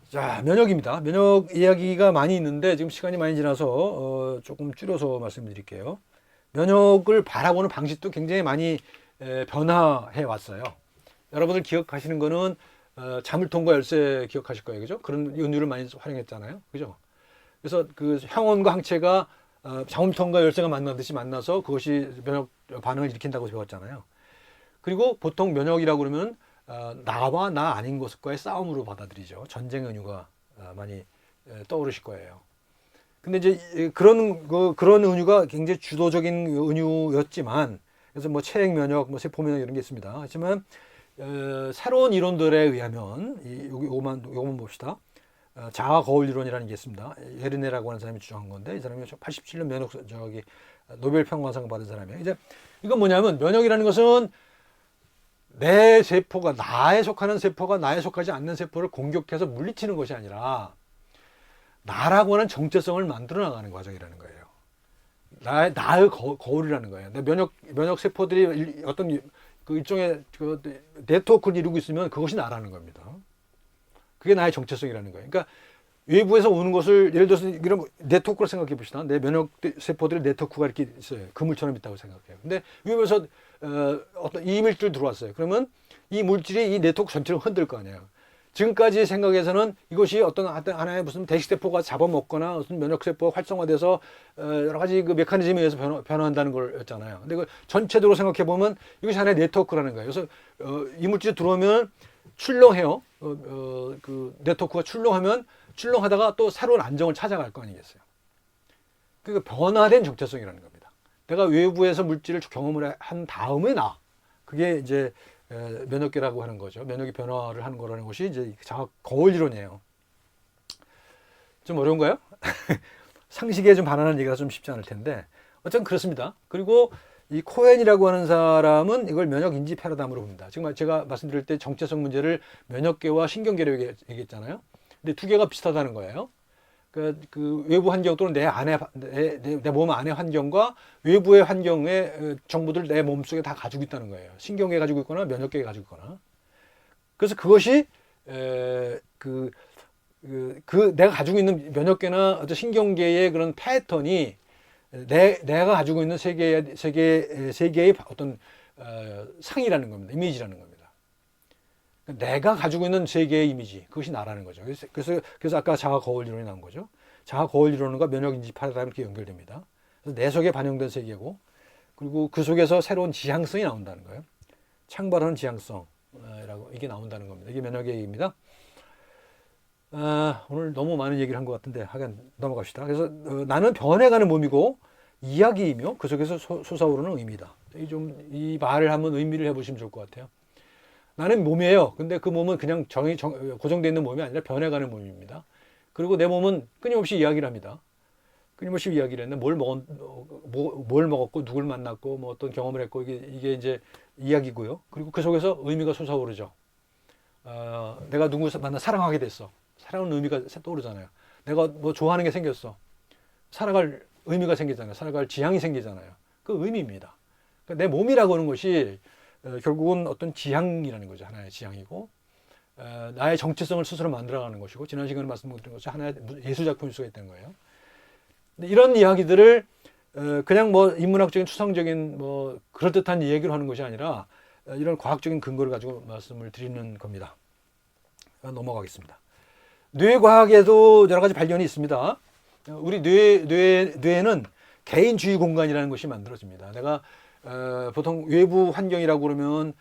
자, 면역입니다. 면역 이야기가 많이 있는데 지금 시간이 많이 지나서 조금 줄여서 말씀드릴게요. 면역을 바라보는 방식도 굉장히 많이 변화해 왔어요. 여러분들 기억하시는 거는 자물통과 열쇠 기억하실 거예요. 그죠? 그런 은유를 많이 활용했잖아요. 그죠? 그래서 그 항원과 항체가 자물통과 열쇠가 만나서 그것이 면역 반응을 일으킨다고 배웠잖아요. 그리고 보통 면역이라고 그러면 나와 나 아닌 것과의 싸움으로 받아들이죠. 전쟁 은유가 많이 떠오르실 거예요. 근데 이제 그런 은유가 굉장히 주도적인 은유였지만, 그래서 뭐 체액 면역, 뭐 세포 면역 이런 게 있습니다. 하지만 새로운 이론들에 의하면 요거만 봅시다. 자아 거울 이론이라는 게 있습니다. 예르네라고 하는 사람이 주장한 건데, 이 사람이 87년 노벨 평화상 받은 사람이에요. 이제 이건 뭐냐면, 면역이라는 것은 내 세포가, 나에 속하는 세포가 나에 속하지 않는 세포를 공격해서 물리치는 것이 아니라 나라고 하는 정체성을 만들어 나가는 과정이라는 거예요. 나의 거울이라는 거예요. 내 면역 세포들이 어떤 그 일종의 그 네트워크를 이루고 있으면 그것이 나라는 겁니다. 그게 나의 정체성이라는 거예요. 그러니까 외부에서 오는 것을, 예를 들어서 이런 네트워크로 생각해 봅시다. 내 면역 세포들의 네트워크가 이렇게 있어요. 그물처럼 있다고 생각해요. 근데 외부에서 어떤 이물질 들어왔어요. 그러면 이 물질이 이 네트워크 전체를 흔들 거 아니에요. 지금까지 생각에서는 이것이 어떤 하나의 무슨 대식세포가 잡아먹거나 무슨 면역세포가 활성화돼서 여러 가지 그 메커니즘에 의해서 변화한다는 거였잖아요. 근데 그 전체적으로 생각해 보면 이것이 하나의 네트워크라는 거예요. 그래서 이물질이 들어오면 출렁해요. 그 네트워크가 출렁하다가 또 새로운 안정을 찾아갈 거 아니겠어요. 그러니까 변화된 정체성이라는 겁니다. 내가 외부에서 물질을 경험을 한 다음에 그게 이제 면역계라고 하는 거죠. 면역이 변화를 하는 거라는 것이 이제 자아 거울 이론이에요. 좀 어려운가요? 상식에 좀 반하는 얘기가 좀 쉽지 않을 텐데 어쨌든 그렇습니다. 그리고 이 코헨이라고 하는 사람은 이걸 면역 인지 패러다임으로 봅니다. 지금 제가 말씀드릴 때 정체성 문제를 면역계와 신경계로 얘기했잖아요. 근데 두 개가 비슷하다는 거예요. 그 외부 환경 또는 내 몸 안의 환경과 외부의 환경의 정보들 내 몸속에 다 가지고 있다는 거예요. 신경계 가지고 있거나 면역계 가지고 있거나. 그래서 그것이 내가 가지고 있는 면역계나 어떤 신경계의 그런 패턴이 내가 가지고 있는 세계의 어떤 상이라는 겁니다. 이미지라는 겁니다. 내가 가지고 있는 세계의 이미지, 그것이 나라는 거죠. 그래서 아까 자아 거울 이론이 나온 거죠. 자아 거울 이론과 면역 인지 패러다임이 이렇게 연결됩니다. 그래서 내 속에 반영된 세계고, 그리고 그 속에서 새로운 지향성이 나온다는 거예요. 창발하는 지향성이라고 이게 나온다는 겁니다. 이게 면역의 얘기입니다. 오늘 너무 많은 얘기를 한 것 같은데 하여간 넘어갑시다. 그래서 나는 변해가는 몸이고 이야기이며 그 속에서 솟아오르는 의미다. 이 말을 한번 의미를 해보시면 좋을 것 같아요. 나는 몸이에요. 근데 그 몸은 그냥 고정되어 있는 몸이 아니라 변해가는 몸입니다. 그리고 내 몸은 끊임없이 이야기를 합니다. 끊임없이 이야기를 했는데 뭘 먹었고 누굴 만났고 뭐 어떤 경험을 했고 이게 이제 이야기고요. 그리고 그 속에서 의미가 솟아오르죠. 내가 누구 만나 사랑하게 됐어. 사랑은 의미가 떠오르잖아요. 내가 뭐 좋아하는 게 생겼어. 살아갈 의미가 생기잖아요. 살아갈 지향이 생기잖아요. 그 의미입니다. 그러니까 내 몸이라고 하는 것이 결국은 어떤 지향이라는 거죠. 하나의 지향이고 나의 정체성을 스스로 만들어가는 것이고, 지난 시간에 말씀드린 것이 하나의 예술작품일 수가 있다는 거예요. 근데 이런 이야기들을 그냥 뭐 인문학적인 추상적인 뭐 그럴듯한 얘기로 하는 것이 아니라 이런 과학적인 근거를 가지고 말씀을 드리는 겁니다. 넘어가겠습니다. 뇌과학에도 여러 가지 발견이 있습니다. 우리 뇌에는 개인주의 공간이라는 것이 만들어집니다. 내가 보통 외부 환경이라고 그러면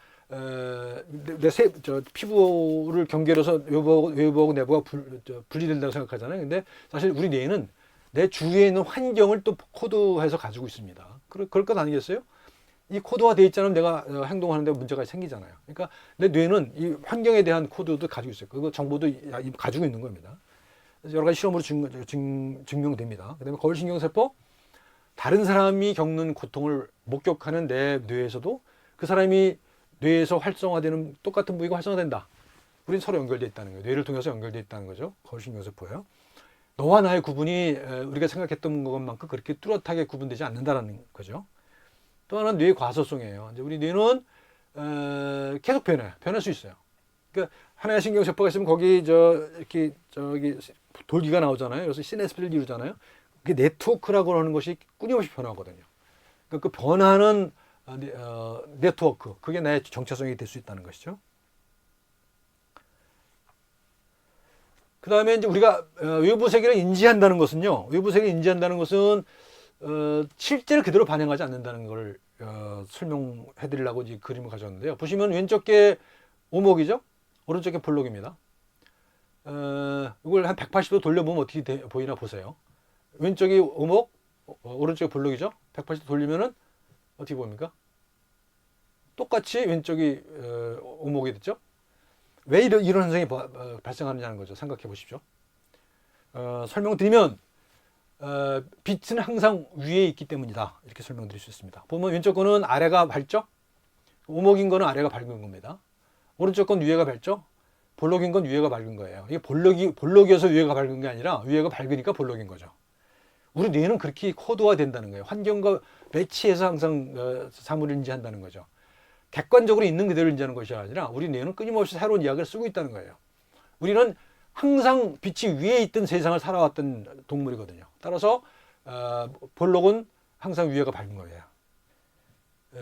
피부를 경계로서 외부하고 내부가 분리된다고 생각하잖아요. 근데 사실 우리 뇌는 내 주위에 있는 환경을 또 코드해서 가지고 있습니다. 그럴 것 아니겠어요? 이 코드화 돼 있잖아요. 내가 행동하는데 문제가 생기잖아요. 그러니까 내 뇌는 이 환경에 대한 코드도 가지고 있어요. 그 정보도 가지고 있는 겁니다. 그래서 여러 가지 실험으로 증명됩니다. 그다음에 거울신경세포, 다른 사람이 겪는 고통을 목격하는 내 뇌에서도 그 사람이 뇌에서 활성화되는 똑같은 부위가 활성화된다. 우린 서로 연결되어 있다는 거예요. 뇌를 통해서 연결되어 있다는 거죠. 거울신경세포예요. 너와 나의 구분이 우리가 생각했던 것만큼 그렇게 뚜렷하게 구분되지 않는다는 거죠. 또 하나는 뇌의 과소성이에요. 이제 우리 뇌는 계속 변할 수 있어요. 그러니까 하나의 신경세포가 있으면 거기 이렇게 저기 돌기가 나오잖아요. 그래서 시냅스를 이루잖아요. 그게 네트워크라고 하는 것이 끊임없이 변하거든요. 그러니까 그 변하는 네트워크, 그게 나의 정체성이 될 수 있다는 것이죠. 그 다음에 이제 우리가 외부 세계를 인지한다는 것은요. 외부 세계를 인지한다는 것은 실제를 그대로 반영하지 않는다는 걸 설명해 드리려고 이 그림을 가져왔는데요. 보시면 왼쪽 게 오목이죠. 오른쪽 게 볼록입니다. 이걸 한 180도 돌려보면 어떻게 보이나 보세요. 왼쪽이 오목, 오른쪽이 볼록이죠. 180도 돌리면은 어떻게 보입니까? 똑같이 왼쪽이 오목이 됐죠. 왜 이런 현상이 발생하느냐는 거죠. 생각해 보십시오. 설명드리면 빛은 항상 위에 있기 때문이다. 이렇게 설명드릴 수 있습니다. 보면 왼쪽 거는 아래가 밝죠? 오목인 거는 아래가 밝은 겁니다. 오른쪽 건 위에가 밝죠? 볼록인 건 위에가 밝은 거예요. 이게 볼록이어서 위에가 밝은 게 아니라 위에가 밝으니까 볼록인 거죠. 우리 뇌는 그렇게 코드화 된다는 거예요. 환경과 매치해서 항상 사물을 인지한다는 거죠. 객관적으로 있는 그대로 인지하는 것이 아니라 우리 뇌는 끊임없이 새로운 이야기를 쓰고 있다는 거예요. 우리는 항상 빛이 위에 있던 세상을 살아왔던 동물이거든요. 따라서 볼록은 항상 위에가 밝은 거예요.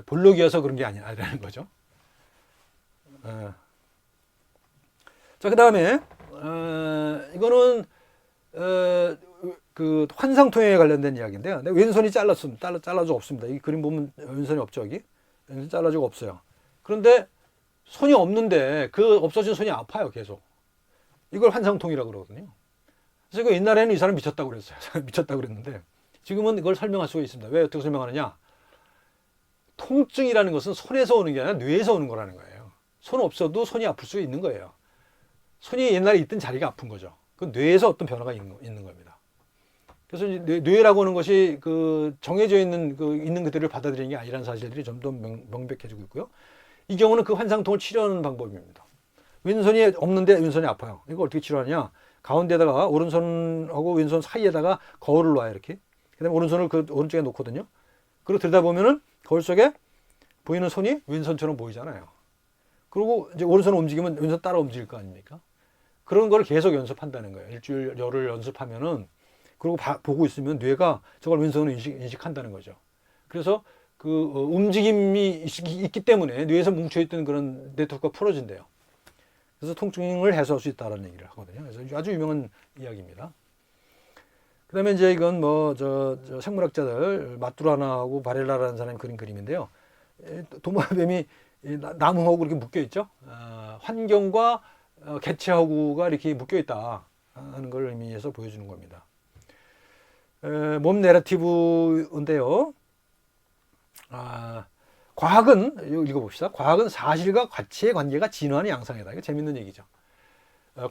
볼록이어서 그런 게 아니라는 거죠. 자, 그 다음에 이거는 그 환상통행에 관련된 이야기인데요. 왼손이 잘라져 없습니다. 이 그림 보면 왼손이 없죠, 여기. 왼손 잘라지고 없어요. 그런데 손이 없는데 그 없어진 손이 아파요, 계속. 이걸 환상통이라고 그러거든요. 그래서 이거 옛날에는 이 사람 미쳤다고 그랬어요. 미쳤다고 그랬는데 지금은 이걸 설명할 수가 있습니다. 왜 어떻게 설명하느냐? 통증이라는 것은 손에서 오는 게 아니라 뇌에서 오는 거라는 거예요. 손 없어도 손이 아플 수 있는 거예요. 손이 옛날에 있던 자리가 아픈 거죠. 그 뇌에서 어떤 변화가 있는 겁니다. 그래서 뇌라고 하는 것이 그 정해져 있는 있는 그대로 받아들이는 게 아니라는 사실들이 좀 더 명백해지고 있고요. 이 경우는 그 환상통을 치료하는 방법입니다. 왼손이 없는데 왼손이 아파요. 이거 어떻게 치료하냐? 가운데다가 오른손하고 왼손 사이에다가 거울을 놔요, 이렇게. 그다음에 오른손을 그 오른쪽에 놓거든요. 그리고 들여다보면은 거울 속에 보이는 손이 왼손처럼 보이잖아요. 그리고 이제 오른손을 움직이면 왼손 따라 움직일 거 아닙니까? 그런 걸 계속 연습한다는 거예요. 일주일 열흘 연습하면은 그리고 보고 있으면 뇌가 저걸 왼손으로 인식한다는 거죠. 그래서 그 움직임이 있기 때문에 뇌에서 뭉쳐있던 그런 네트워크가 풀어진대요. 그래서 통증을 해소할 수 있다는 얘기를 하거든요. 그래서 아주 유명한 이야기입니다. 그 다음에 이제 이건 저 생물학자들 마뚜라나하고 바렐라라는 사람이 그린 그림인데요. 도마뱀이 나무하고 이렇게 묶여 있죠. 환경과 개체하고가 이렇게 묶여 있다 하는 걸 의미해서 보여주는 겁니다. 몸 내러티브인데요. 과학은 읽어봅시다. 과학은 사실과 가치의 관계가 진화하는 양상이다. 이거 재밌는 얘기죠.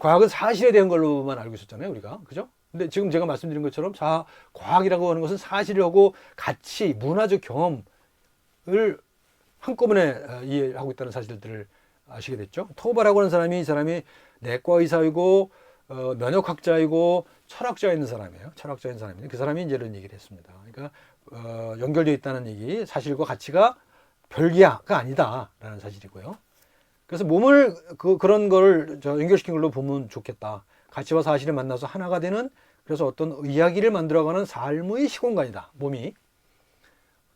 과학은 사실에 대한 걸로만 알고 있었잖아요, 우리가. 그죠? 근데 지금 제가 말씀드린 것처럼 과학이라고 하는 것은 사실하고 가치, 문화적 경험을 한꺼번에 이해하고 있다는 사실들을 아시게 됐죠. 토바라고 하는 사람이 이 사람이 내과 의사이고 면역학자이고 철학자인 사람이에요. 철학자인 사람인데 그 사람이 이제 이런 얘기를 했습니다. 그러니까 연결되어 있다는 얘기, 사실과 가치가 별개가 아니다라는 사실이고요. 그래서 몸을 그런 거를 연결시킨 걸로 보면 좋겠다. 가치와 사실을 만나서 하나가 되는, 그래서 어떤 이야기를 만들어가는 삶의 시공간이다. 몸이.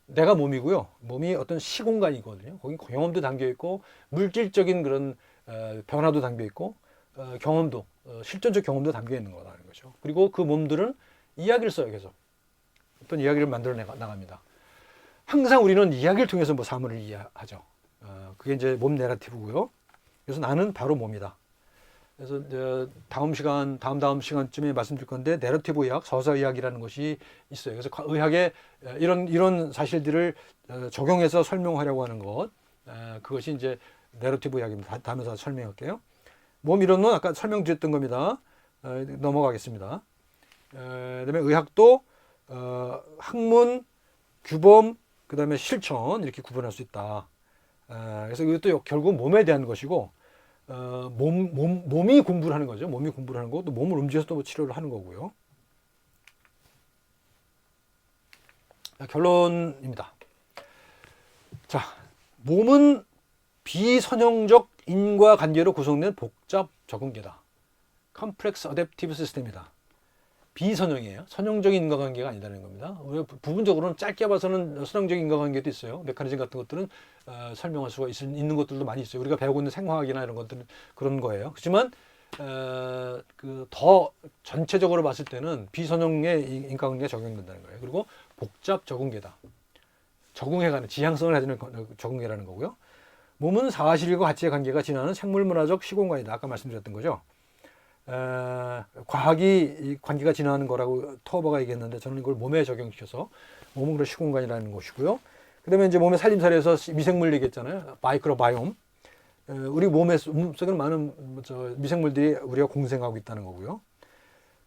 내가 몸이고요. 몸이 어떤 시공간이거든요. 거기 경험도 담겨 있고 물질적인 그런 변화도 담겨 있고 경험도 실존적 경험도 담겨 있는 거라는 거죠. 그리고 그 몸들은 이야기를 써요. 계속 어떤 이야기를 만들어 나갑니다. 항상 우리는 이야기를 통해서 뭐 사물을 이해하죠. 그게 이제 몸 내러티브고요. 그래서 나는 바로 몸이다. 그래서 다음 시간쯤에 말씀드릴 건데 내러티브 의학, 서사 의학이라는 것이 있어요. 그래서 의학에 이런 사실들을 적용해서 설명하려고 하는 것, 그것이 이제 내러티브 의학입니다. 다음에 설명할게요. 몸 이론은 아까 설명드렸던 겁니다. 넘어가겠습니다. 그다음에 의학도 학문, 규범, 그다음에 실천 이렇게 구분할 수 있다. 그래서 이것도 결국 몸에 대한 것이고 몸이 공부를 하는 거죠. 몸이 공부를 하는 거고 또 몸을 움직여서 또 치료를 하는 거고요. 결론입니다. 자, 몸은 비선형적 인과관계로 구성된 복잡 적응계다. 컴플렉스 어댑티브 시스템이다. 비선형이에요. 선형적인 인과관계가 아니다는 겁니다. 부분적으로는 짧게 봐서는 선형적인 인과관계도 있어요. 메커니즘 같은 것들은 설명할 수가 있는 것들도 많이 있어요. 우리가 배우고 있는 생화학이나 이런 것들은 그런 거예요. 그렇지만 더 전체적으로 봤을 때는 비선형의 인과관계가 적용된다는 거예요. 그리고 복잡 적응계다. 적응해가는 지향성을 가지는 적응계라는 거고요. 몸은 사실과 가치의 관계가 지나는 생물문화적 시공간이다. 아까 말씀드렸던 거죠. 과학이 이 관계가 진화하는 거라고 터버가 얘기했는데 저는 이걸 몸에 적용시켜서 몸은 그런 시공간이라는 것이고요. 그다음에 이제 몸의 살림살이에서 미생물 얘기했잖아요. 마이크로바이옴. 우리 몸에 속에는 많은 미생물들이 우리가 공생하고 있다는 거고요.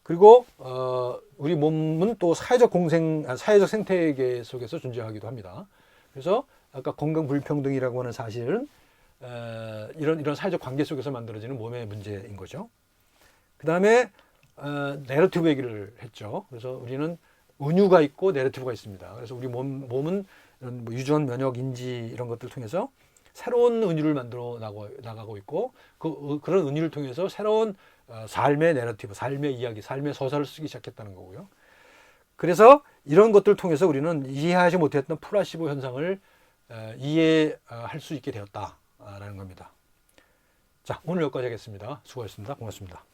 그리고 우리 몸은 또 사회적 생태계 속에서 존재하기도 합니다. 그래서 아까 건강 불평등이라고 하는 사실은 이런 사회적 관계 속에서 만들어지는 몸의 문제인 거죠. 그 다음에 내러티브 얘기를 했죠. 그래서 우리는 은유가 있고 내러티브가 있습니다. 그래서 우리 몸은 이런 뭐 유전, 면역, 인지 이런 것들을 통해서 새로운 은유를 만들어 나가고 있고 그런 은유를 통해서 새로운 삶의 내러티브, 삶의 이야기, 삶의 서사를 쓰기 시작했다는 거고요. 그래서 이런 것들을 통해서 우리는 이해하지 못했던 플라시보 현상을 이해할 수 있게 되었다라는 겁니다. 자, 오늘 여기까지 하겠습니다. 수고하셨습니다. 고맙습니다.